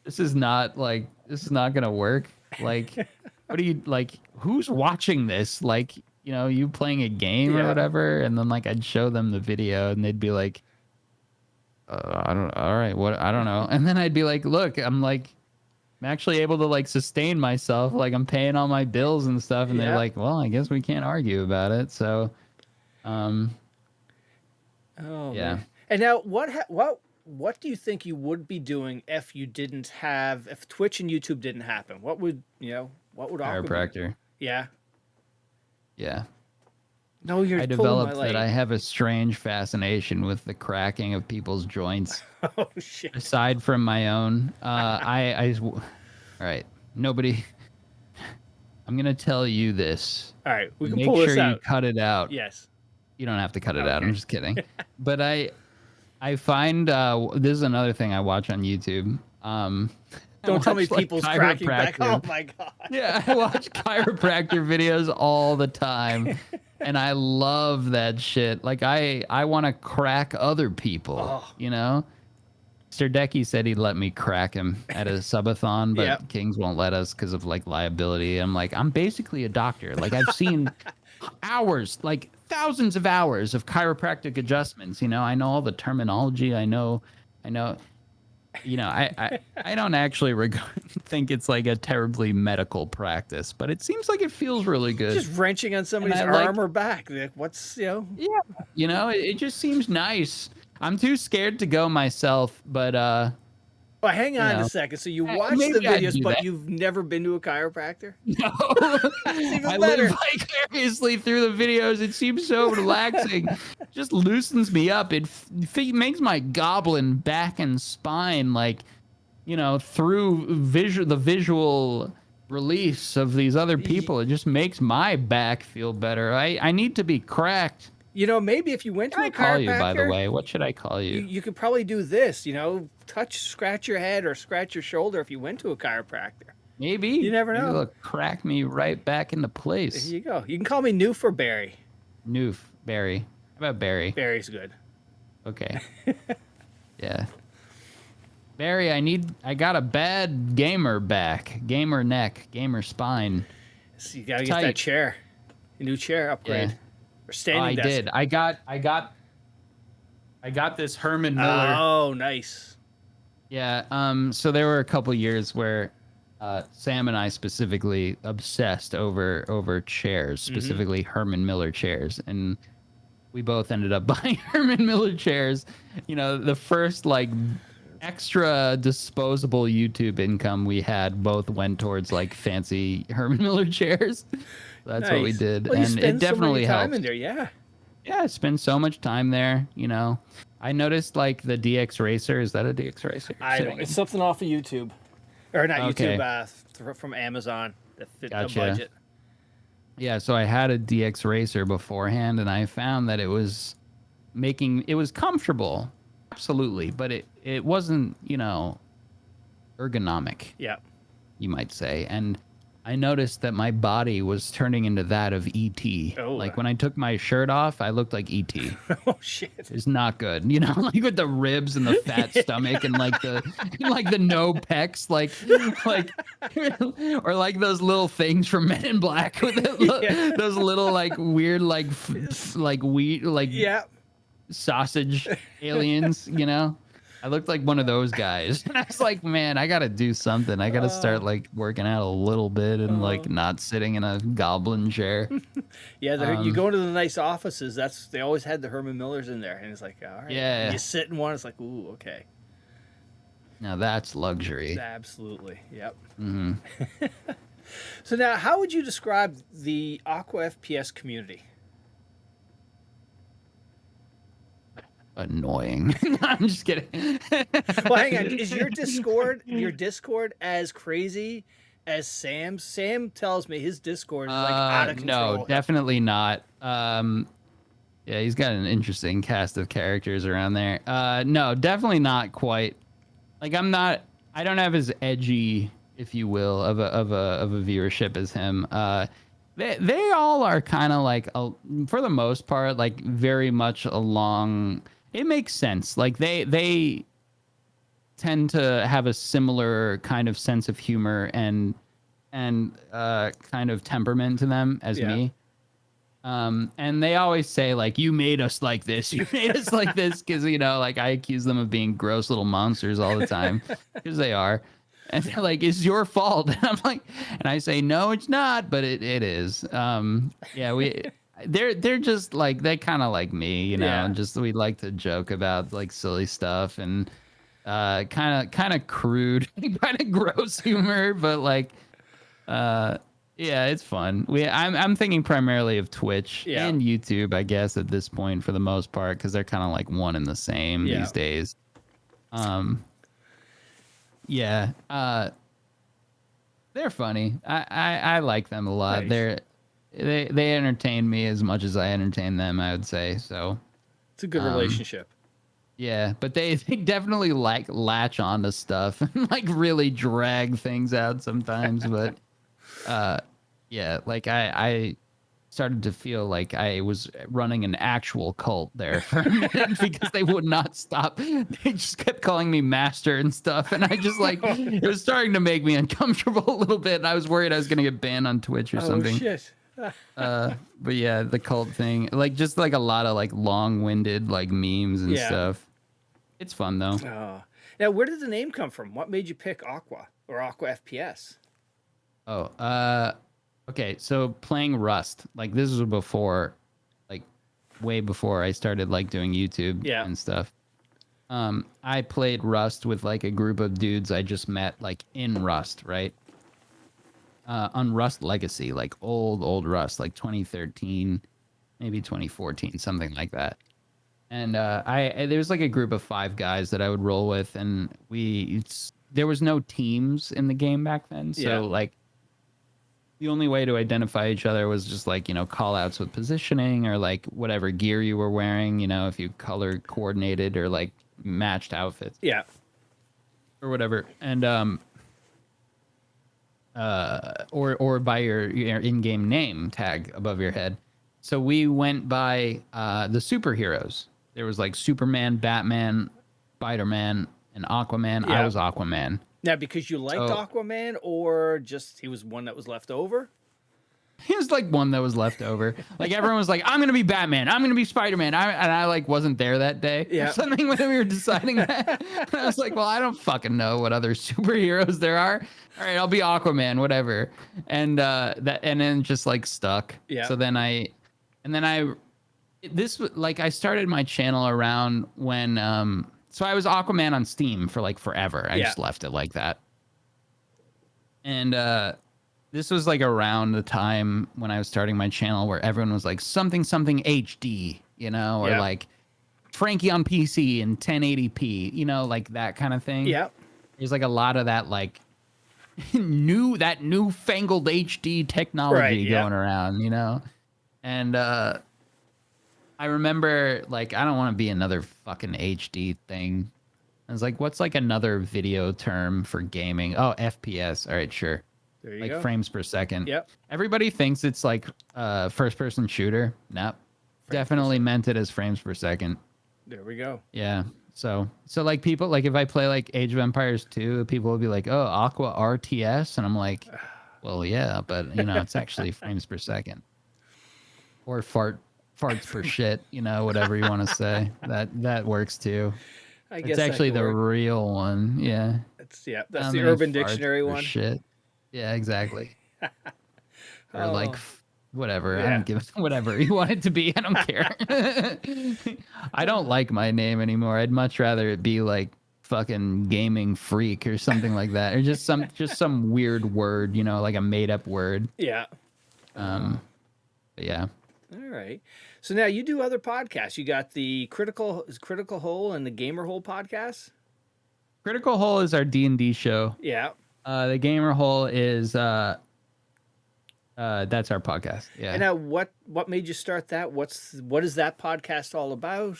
this is not gonna work. Like, what are you, like, who's watching this? Like, you know, you playing a game or whatever. And then like I'd show them the video and they'd be like, I don't know. And then I'd be like, look, I'm actually able to like sustain myself. Like, I'm paying all my bills and stuff. And they're like, well, I guess we can't argue about it. So, man. And now what do you think you would be doing if Twitch and YouTube didn't happen? What would chiropractor? Yeah. No, I developed that I have a strange fascination with the cracking of people's joints. Oh shit. Aside from my own, all right, nobody. I'm gonna tell you this. All right, we can make pull sure this out. You cut it out. Yes. You don't have to cut it out. I'm just kidding. But I find this is another thing I watch on YouTube. Don't tell me people's cracking back. Oh my god. Yeah, I watch chiropractor videos all the time. And I love that shit. Like I want to crack other people, Oh. you know? Mr. Decky said he'd let me crack him at a subathon, but Yep. Kings won't let us because of like liability. I'm like, I'm basically a doctor. Like I've seen hours, like thousands of hours of chiropractic adjustments. You know, I know all the terminology. I know, you know, I don't actually think it's like a terribly medical practice, but it seems like it feels really good. Just wrenching on somebody's I arm like- or back. Like, what's, you know? Yeah, you know, it just seems nice. I'm too scared to go myself, but Well, hang on know. a second. So you watch the maybe I'd videos, do but that. you've never been to a chiropractor? no. Even I better. live vicariously through the videos. It seems so relaxing. Just loosens me up. It makes my goblin back and spine, like, you know, through the visual release of these other people. It just makes my back feel better. I need to be cracked. You know, maybe if you went to What a should I call you, by the chiropractor, way? What should I call you? you could probably do this, you know, scratch your head or scratch your shoulder if you went to a chiropractor. Maybe. You never Maybe know. they'll crack me right back into There place. you go. You can call me Noof or Barry. Noof. Barry. How about Barry? Barry's good. Okay. Yeah. Barry, I got a bad gamer back. Gamer neck. Gamer spine. So you gotta get Tight. that chair. A new chair upgrade. Yeah. Or Oh, standing I desk. did. I got this Herman Miller. Oh, nice. Yeah. So there were a couple years where Sam and I specifically obsessed over chairs, specifically Herman Miller chairs, and we both ended up buying Herman Miller chairs. You know, the first like extra disposable YouTube income we had both went towards like fancy Herman Miller chairs. That's what we Nice. did, Well, you and spend it definitely so much time helped. in there, yeah. Yeah, I spend so much time there. You know, I noticed like the DX Racer. Is that a DX Racer? I don't. It's something off of YouTube, or not Okay. YouTube, from Amazon that fit the Gotcha. budget. Yeah, so I had a DX Racer beforehand, and I found that it was comfortable, absolutely, but it wasn't, you know, ergonomic, Yeah. you might say. And I noticed that my body was turning into that of ET. Oh. Like when I took my shirt off, I looked like ET. Oh shit. It's not good, you know, like with the ribs and the fat stomach and like the no pecs, like or like those little things from Men in Black with those little like weird like wheat like Yeah. sausage aliens, you know. I looked like one of those guys. And I was like, man, I gotta do something. I gotta start like working out a little bit and like not sitting in a goblin chair. Yeah. You go into the nice offices. They always had the Herman Millers in there, and it's like, all right. Yeah. You sit in one. It's like, ooh, okay. Now that's luxury. Absolutely. Yep. Hmm. So now, how would you describe the Aqua FPS community? Annoying. I'm just kidding. Well, hang on. Is your Discord as crazy as Sam's? Sam tells me his Discord is like out of control. No, definitely not. Yeah, he's got an interesting cast of characters around there. No, definitely not quite. Like I don't have as edgy, if you will, of a viewership as him. They all are kind of like, for the most part, like very much along. It makes sense. Like they tend to have a similar kind of sense of humor and kind of temperament to them as me. And they always say like, you made us like this. You made us like this. Cause you know, like I accuse them of being gross little monsters all the time because they are. And they're like, it's your fault. And I'm like, and I say, no, it's not, but it is. Yeah, they're just like, they kind of like me, you know, and just, we like to joke about like silly stuff and kind of crude, kind of gross humor, but like, yeah, it's fun. I'm thinking primarily of Twitch and YouTube, I guess, at this point for the most part, because they're kind of like one and the same these days. Yeah, they're funny. I like them a lot. Nice. They entertain me as much as I entertain them, I would say. So It's a good relationship. yeah, but they definitely like latch onto stuff and like really drag things out sometimes. But yeah, like I started to feel like I was running an actual cult there for a minute because they would not stop. They just kept calling me master and stuff. And I just like, it was starting to make me uncomfortable a little bit. And I was worried I was going to get banned on Twitch or something. Oh, shit. But yeah, the cult thing, like just like a lot of like long-winded like memes and stuff. It's fun though. Now, where did the name come from? What made you pick Aqua or Aqua FPS? Okay, so playing Rust, like this was before, like way before I started like doing YouTube and stuff. I played Rust with like a group of dudes I just met like in Rust, right? On Rust Legacy, like old Rust, like 2013, maybe 2014, something like that. And there was like a group of 5 guys that I would roll with, and there was no teams in the game back then, so like the only way to identify each other was just like, you know, call outs with positioning or like whatever gear you were wearing, you know, if you color coordinated or like matched outfits. Yeah. Or whatever. And or by your in-game name tag above your head. So we went by the superheroes. There was like Superman, Batman, Spider-Man, and Aquaman. Yeah. I was Aquaman. Now, because you liked Aquaman, or just he was one that was left over? He was like one that was left over. Like everyone was like, I'm going to be Batman. I'm going to be Spider-Man. And I like wasn't there that day or something when we were deciding that. And I was like, well, I don't fucking know what other superheroes there are. All right, I'll be Aquaman, whatever. And then just like stuck. Yeah. So then I started my channel around when, so I was Aquaman on Steam for like forever. I just left it like that. And this was like around the time when I was starting my channel where everyone was like something HD, you know, or like Frankie on PC in 1080p, you know, like that kind of thing. Yeah. There's like a lot of that like newfangled HD technology going around, you know. And I remember, like, I don't want to be another fucking HD thing. I was like, what's like another video term for gaming? Oh, FPS. All right, sure. There you like go. frames per second. Yep. Everybody thinks it's like first-person shooter. Nope. Definitely meant it as frames per second. There we go. Yeah. So like people, like if I play like Age of Empires 2, people will be like, oh, Aqua RTS. And I'm like, well, yeah, but you know, it's actually frames per second. Or farts for shit, you know, whatever you want to say. That works too. I guess it's actually the real one. Yeah. That's the Urban Dictionary one. Shit. Yeah, exactly. Or like whatever. Yeah. I don't give a whatever you want it to be. I don't care. I don't like my name anymore. I'd much rather it be like fucking gaming freak or something like that, or just some weird word, you know, like a made up word. Yeah. But yeah. All right. So now you do other podcasts. You got the Critical Hole and the Gamer Hole podcast. Critical Hole is our D&D show. Yeah. The Gamer Hole is that's our podcast. Yeah. And now what made you start that? What is that podcast all about?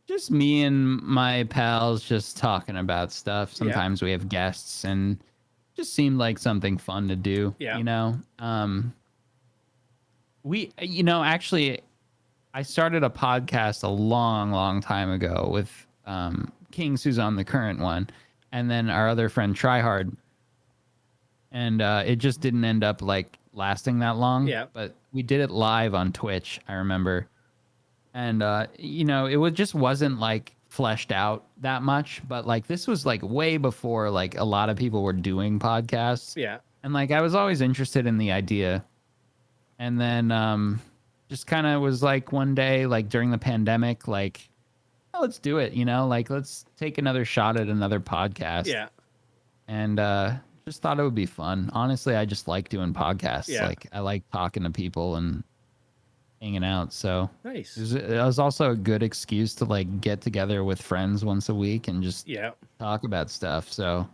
Just me and my pals just talking about stuff. Sometimes we have guests, and just seemed like something fun to do. Yeah. You know. Actually, I started a podcast a long time ago with Kings, who's on the current one, and then our other friend Tryhard. And it just didn't end up like lasting that long. Yeah. But we did it live on Twitch, I remember. And it just wasn't like fleshed out that much. But like this was like way before like a lot of people were doing podcasts. Yeah. And like I was always interested in the idea. And then just kind of was like one day, like during the pandemic, like, oh, let's do it, you know, like let's take another shot at another podcast. Yeah. And just thought it would be fun. Honestly, I just like doing podcasts. Yeah. Like I like talking to people and hanging out. So nice. It was also a good excuse to like get together with friends once a week and just talk about stuff. So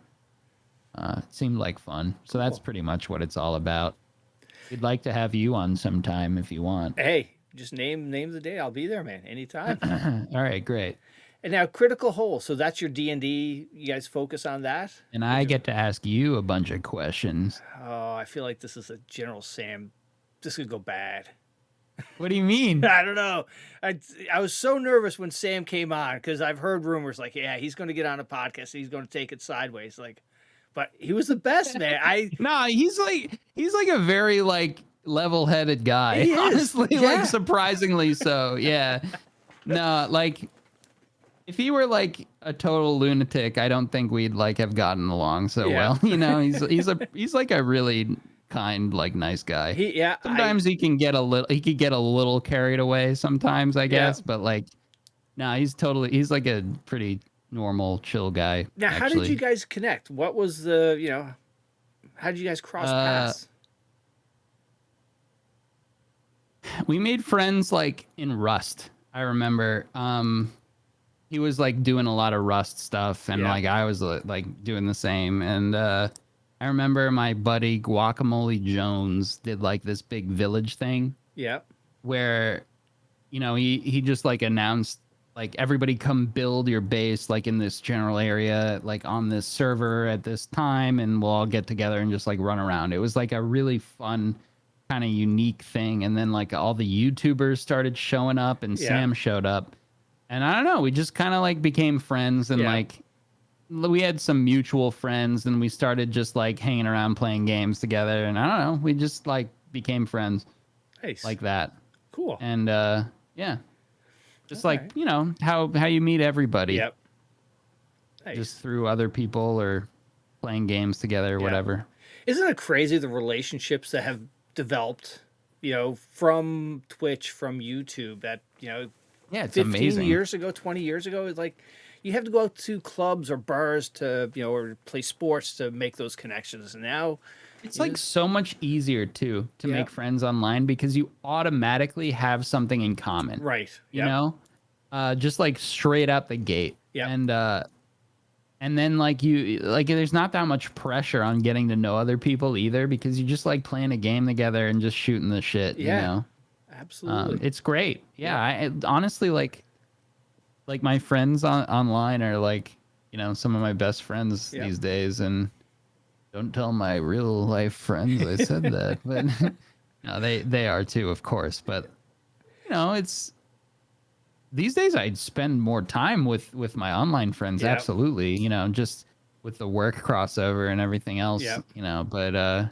it seemed like fun. So that's pretty much what it's all about. We'd like to have you on sometime if you want. Hey, just name the day. I'll be there, man. Anytime. All right, great. And now Critical Hole. So that's your D&D. You guys focus on that? And I get to ask you a bunch of questions. Oh, I feel like this is a General Sam. This could go bad. What do you mean? I don't know. I was so nervous when Sam came on because I've heard rumors like, yeah, he's going to get on a podcast. He's going to take it sideways. Like, but he was the best, man. No, he's like a very like level-headed guy. He is. Honestly, Yeah. like surprisingly so. Yeah. No, like if he were like a total lunatic, I don't think we'd like have gotten along so well. You know, he's like a really kind, like nice guy. Sometimes he could get a little carried away sometimes, I guess, but like no, he's like a pretty normal, chill guy. Now, how did you guys connect? What was the, how did you guys cross paths? We made friends like in Rust. I remember he was like doing a lot of Rust stuff, and like I was like doing the same. And I remember my buddy Guacamole Jones did like this big village thing. Yeah. Where, he just like announced like everybody come build your base like in this general area, like on this server at this time, and we'll all get together and just like run around. It was like a really fun kind of unique thing. And then like all the YouTubers started showing up, and Sam showed up. And I don't know, we just kind of like became friends, and like we had some mutual friends, and we started just like hanging around playing games together. And I don't know, we just like became friends. Nice. Like that. Cool. And yeah. Just all like, right. How you meet everybody. Yep. Nice. Just through other people or playing games together or whatever. Isn't it crazy the relationships that have developed, from Twitch, from YouTube, that, yeah, it's 15 amazing. years ago, 20 years ago, it's like you have to go out to clubs or bars to, or play sports to make those connections. And now it's like so much easier too to make friends online because you automatically have something in common. Right. You know? Just like straight out the gate. Yeah. And then like there's not that much pressure on getting to know other people either, because you just like playing a game together and just shooting the shit, you know? Absolutely. It's great. Yeah. I honestly like my friends online are like, some of my best friends these days, and don't tell my real life friends I said that, but no, they are too, of course. But it's these days I'd spend more time with my online friends. Absolutely. Just with the work crossover and everything else, but yeah,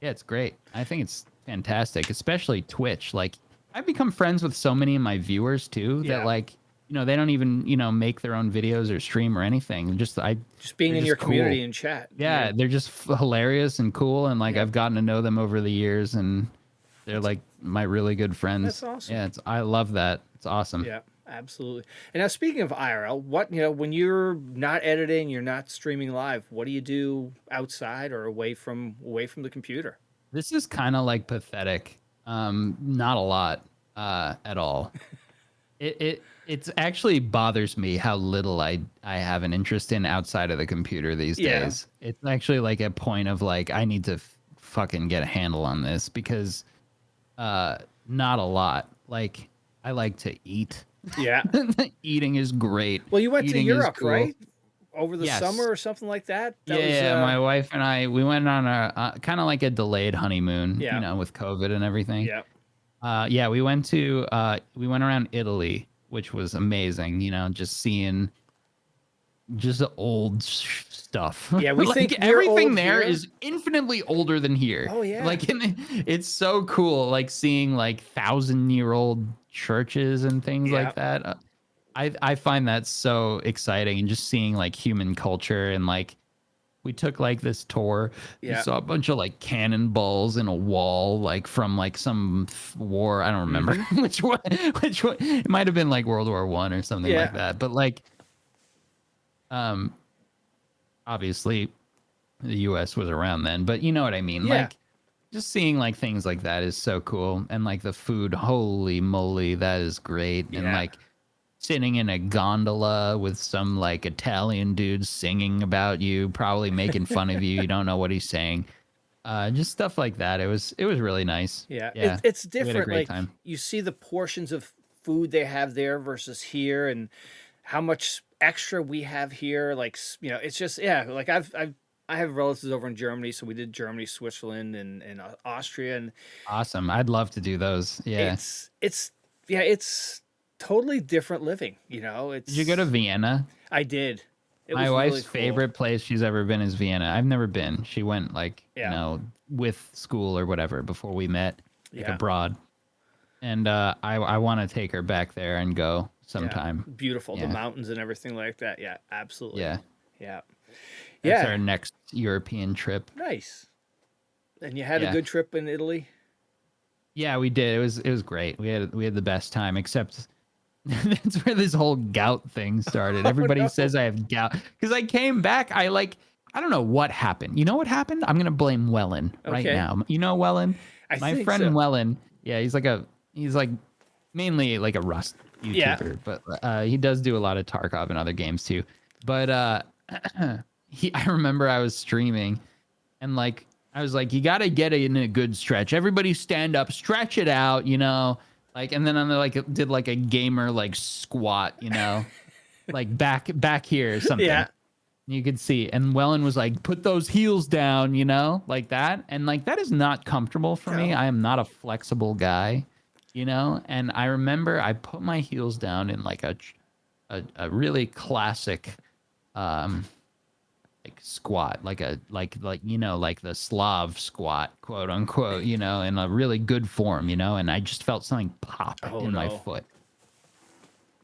it's great. I think it's fantastic, especially Twitch. Like I've become friends with so many of my viewers too, that like, they don't even, make their own videos or stream or anything. Just being in your community and chat. Yeah, they're just hilarious and cool, and like I've gotten to know them over the years, and they're like my really good friends. That's awesome. Yeah, I love that. It's awesome. Yeah, absolutely. And now speaking of IRL, what when you're not editing, you're not streaming live, what do you do outside or away from the computer? This is kind of like pathetic. Not a lot at all. It's actually bothers me how little I have an interest in outside of the computer these days. It's actually like a point of like, I need to fucking get a handle on this, because not a lot. Like I like to eat. Yeah. Eating is great. Well, you went to Europe, cool. right? Over the summer or something like that? My wife and we went on a kind of like a delayed honeymoon, with COVID and everything. Yeah. We went around Italy, which was amazing, just seeing just the old stuff. Yeah, we like think everything there is infinitely older than here. Oh yeah. Like it's so cool, like seeing like 1,000-year-old churches and things like that. I find that so exciting, and just seeing like human culture, and like we took like this tour. You saw a bunch of like cannonballs in a wall, like from like some war. I don't remember which one. It might have been like World War I or something like that. But like, obviously, the U.S. was around then. But you know what I mean. Yeah. Like, just seeing like things like that is so cool. And like the food, holy moly, that is great. And like sitting in a gondola with some like Italian dude singing about you, probably making fun of you. You don't know what he's saying. Just stuff like that. It was really nice. Yeah. Yeah. It's We had a different. great Like time. you see the portions of food they have there versus here, and how much extra we have here. Like, it's just, yeah, like I have relatives over in Germany, so we did Germany, Switzerland, and Austria, and Awesome. I'd love to do those. Yeah. yeah, it's totally different living. Did you go to It's Vienna? I did. It My was really wife's cool. favorite place she's ever been is Vienna. I've never been. She went like, Yeah. with school or whatever before we met, like Yeah. abroad. And I want to take her back there and go sometime. Yeah. Beautiful, the Yeah. mountains and everything like that. Yeah, absolutely. Yeah. Yeah. That's Yeah. our next European trip. Nice. And you had Yeah. a good trip in Italy? Yeah, we did. It was great. We had the best time, except that's where this whole gout thing started. Everybody no. says I have gout because I came back. I don't know what happened. You know what happened? I'm gonna blame Welland right Okay. now. You know Welland? I My think friend so. Welland. Yeah, he's like mainly like a Rust Yeah. YouTuber, but he does do a lot of Tarkov and other games too. But I remember I was streaming and like I was like, you gotta get it in a good stretch. Everybody stand up, stretch it out, Like, and then I'm like, did like a gamer like squat, like back here or something. Yeah. You could see. And Welland was like, put those heels down, like that. And like, that is not comfortable for me. No. I am not a flexible guy, And I remember I put my heels down in like a really classic, like squat, like like the Slav squat, quote unquote, in a really good form, and I just felt something pop in my no. foot.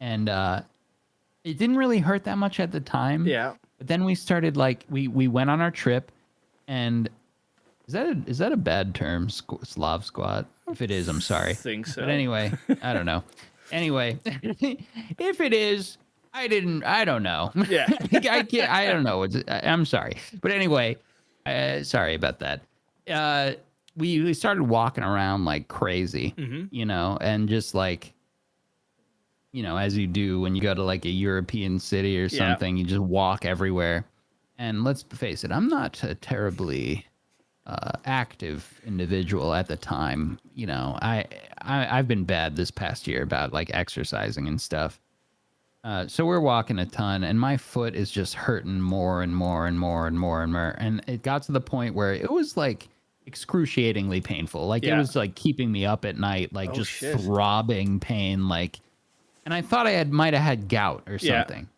And it didn't really hurt that much at the time. Yeah. But then we started like we went on our trip, and is that a bad term, Slav squat? If it is, I'm sorry. Think so. But anyway, I don't know. Anyway, if it is, I don't know. Yeah. I don't know. I'm sorry. But anyway, sorry about that. We started walking around like crazy, and just like, as you do when you go to like a European city or Yeah. something, you just walk everywhere. And let's face it, I'm not a terribly active individual at the time. I've been bad this past year about like exercising and stuff. So we're walking a ton, and my foot is just hurting more and more and more and more and more. And it got to the point where it was like excruciatingly painful. Like it was like keeping me up at night, like just shit. throbbing pain. Like, and I thought I might have had gout or something,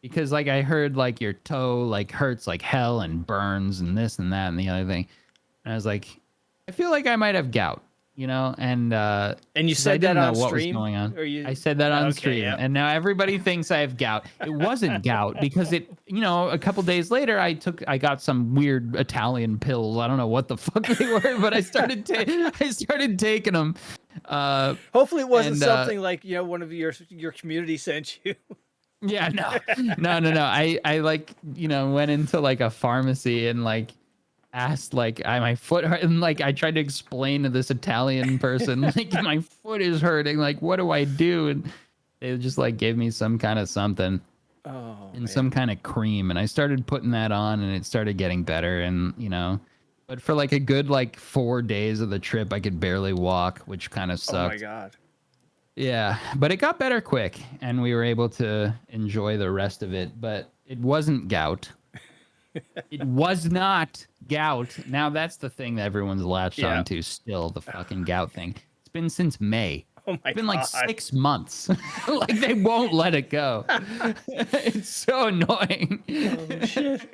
because like I heard like your toe like hurts like hell and burns and this and that and the other thing. And I was like, I feel like I might have gout. And you 'cause said I didn't that know on what was stream? going on. Or you- I said that on Okay, stream, yeah. and now everybody thinks I have gout. It wasn't gout because it, a couple days later, I got some weird Italian pills. I don't know what the fuck they were, but I started taking them. Hopefully it wasn't and, something like, one of your community sent you. Yeah, no. I like, went into like a pharmacy and like asked like my foot hurt, and like I tried to explain to this Italian person like my foot is hurting, like what do I do? And they just like gave me some kind of something and some kind of cream, and I started putting that on, and it started getting better. And but for like a good like 4 days of the trip I could barely walk, which kind of sucked. Oh my God. Yeah, but it got better quick, and we were able to enjoy the rest of it. But it wasn't gout. It was not gout. Now that's the thing that everyone's latched onto still, the fucking gout thing. It's been since May. Oh my It's been God. like 6 months. Like they won't let it go. It's so annoying. Oh shit.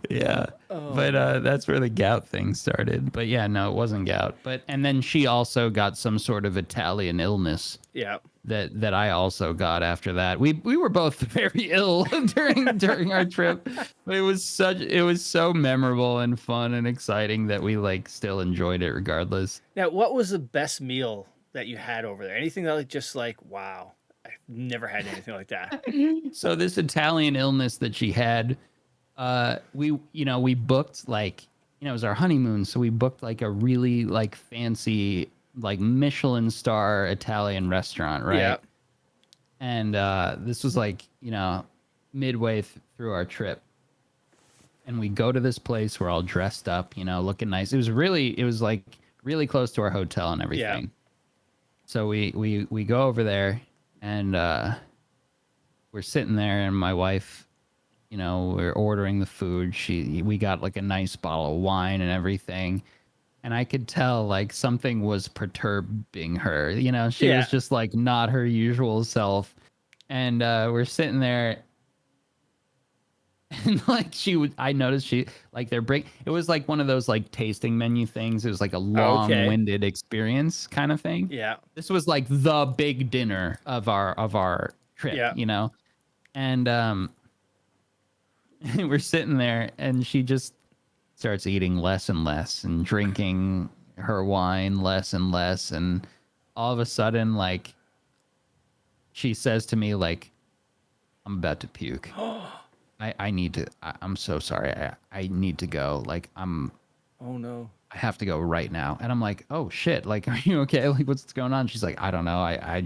Yeah. But that's where the gout thing started. But yeah, no, it wasn't gout. And then she also got some sort of Italian illness. Yeah. That I also got after that. We were both very ill during our trip, but it was so memorable and fun and exciting that we like still enjoyed it regardless. Now, what was the best meal that you had over there? Anything that just like, wow, I've never had anything like that. So this Italian illness that she had, we booked like, it was our honeymoon, so we booked like a really like fancy like Michelin star Italian restaurant, right? Yeah. And this was like, midway through our trip. And we go to this place, we're all dressed up, looking nice. It was like really close to our hotel and everything. Yeah. So we go over there, and we're sitting there, and my wife, we're ordering the food. We got like a nice bottle of wine and everything. And I could tell like something was perturbing her. She was just like not her usual self. And we're sitting there, and like I noticed it was like one of those like tasting menu things. It was like a long-winded experience kind of thing. Yeah. This was like the big dinner of our trip, And we're sitting there, and she just starts eating less and less and drinking her wine less and less, and all of a sudden, like, she says to me, like, I'm about to puke. I need to. I'm so sorry. I need to go. Like, Oh no. I have to go right now. And I'm like, oh shit. Like, are you okay? Like, what's going on? She's like, I don't know. I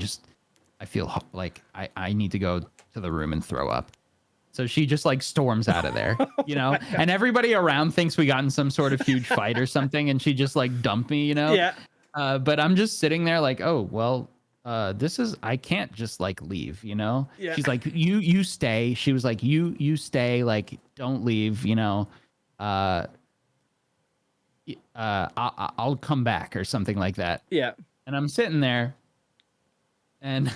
feel like I need to go to the room and throw up. So she just like storms out of there, and everybody around thinks we got in some sort of huge fight or something. And she just like dumped me, Yeah. But I'm just sitting there like, oh, well, I can't just like leave, Yeah. She's like, you stay. She was like, you stay, like, don't leave, I'll come back or something like that. Yeah. And I'm sitting there, and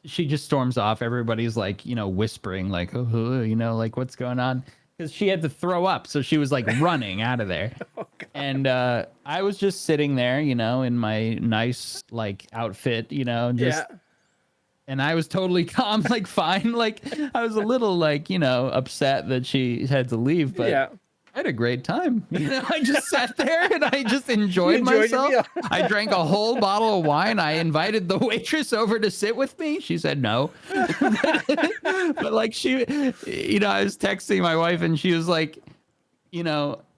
she just storms off. Everybody's like, whispering like, oh, like, what's going on? Because she had to throw up. So she was like running out of there. Oh, God. And I was just sitting there, in my nice like outfit, just, and I was totally calm, like fine. Like, I was a little like, upset that she had to leave, but I had a great time. I just sat there and I just enjoyed myself. I drank a whole bottle of wine. I invited the waitress over to sit with me. She said no. But like I was texting my wife, and she was like,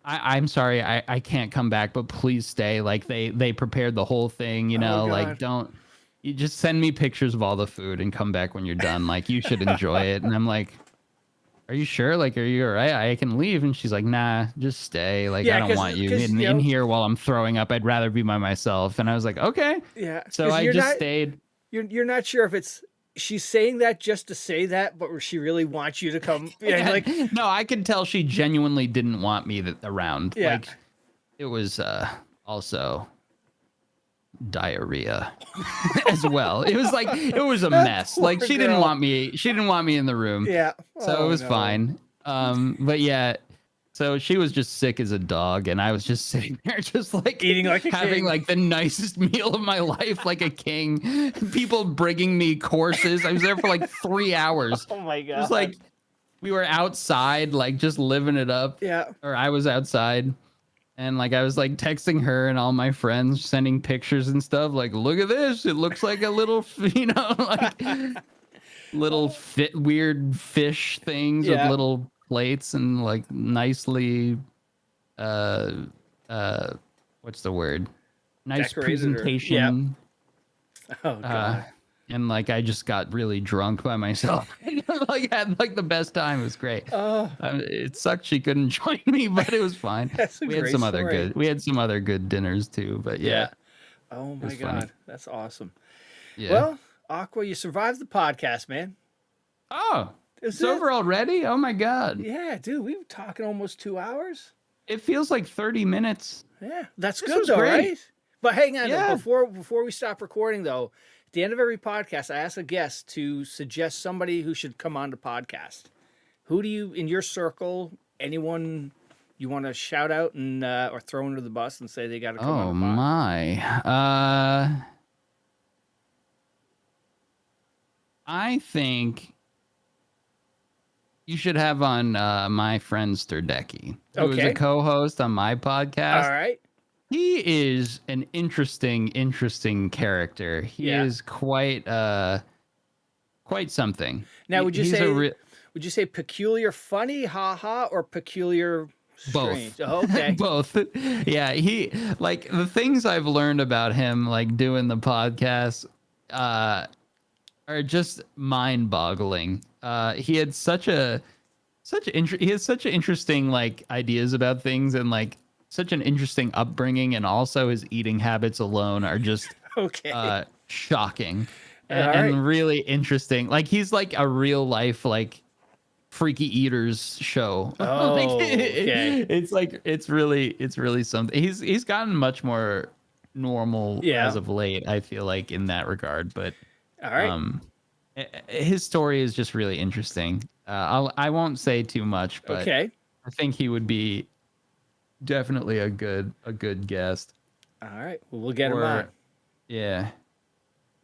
I'm sorry, I can't come back, but please stay. Like, they prepared the whole thing, like, don't, you just send me pictures of all the food and come back when you're done. Like, you should enjoy it. And I'm like, are you sure? Like, are you all right? I can leave. And she's like, nah, just stay. Like, I don't want you in here while I'm throwing up. I'd rather be by myself. And I was like, okay. Yeah. So I just stayed. You're not sure if she's saying that just to say that, but she really wants you to come. Like, no, I could tell she genuinely didn't want me around. Yeah. Like, it was also diarrhea as well. It was like, it was a mess. Like, she didn't want me in the room. Yeah. So it was fine. But yeah, so she was just sick as a dog, and I was just sitting there just like eating like a having king. like the nicest meal of my life, like a king. People bringing me courses. I was there for like 3 hours. Oh my God. It was like we were outside, like just living it up. Yeah. Or I was outside. And like I was like texting her and all my friends, sending pictures and stuff. Like, look at this. It looks like a little, like little weird fish things with little plates and like nicely, what's the word? Nice Decorated presentation. Oh God. And like I just got really drunk by myself. Like had like the best time. It was great. It sucked she couldn't join me, but it was fine. We had some other good dinners too. But yeah. Oh my God, funny. That's awesome. Yeah. Well, Aqua, you survived the podcast, man. Oh, it's over already? Oh my God. Yeah, dude, we were talking almost 2 hours. It feels like 30 minutes. Yeah, that's good though, great. Right? But hang on, before we stop recording though, at the end of every podcast, I ask a guest to suggest somebody who should come on the podcast. Who do you, in your circle, anyone you want to shout out and or throw under the bus and say they got to come on the podcast? Oh my. I think you should have on my friend Sterdeki, who is a co-host on my podcast. All right. He is an interesting character. He is quite something. Now, would you say peculiar funny, haha, or peculiar strange? Both. Oh, okay. Both. Yeah, he like the things I've learned about him, like doing the podcast, are just mind-boggling. He had such interesting like ideas about things, and like such an interesting upbringing, and also his eating habits alone are just shocking. and really interesting. Like he's like a real life like Freaky Eaters show. Oh, Like, okay. it's really something. He's gotten much more normal as of late, I feel like, in that regard. But All right. his story is just really interesting. I won't say too much, but Okay. I think he would be definitely a good guest. All right. Well, we'll get him on. Yeah.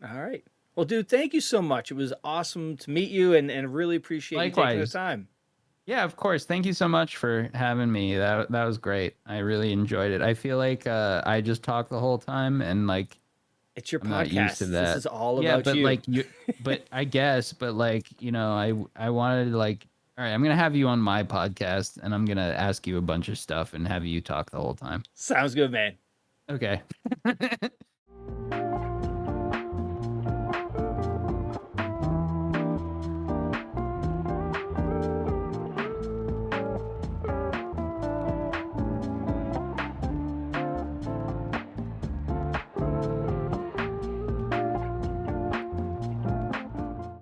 All right. Well, dude, thank you so much. It was awesome to meet you, and really appreciate you taking the Likewise. time. Yeah, of course. Thank you so much for having me. That was great. I really enjoyed it. I feel like I just talked the whole time, and like It's your I'm podcast. not used to that. This is all yeah, about but you. like but I guess, but like, you know, I wanted to like, all right, I'm gonna have you on my podcast, and I'm gonna ask you a bunch of stuff and have you talk the whole time. Sounds good, man. Okay.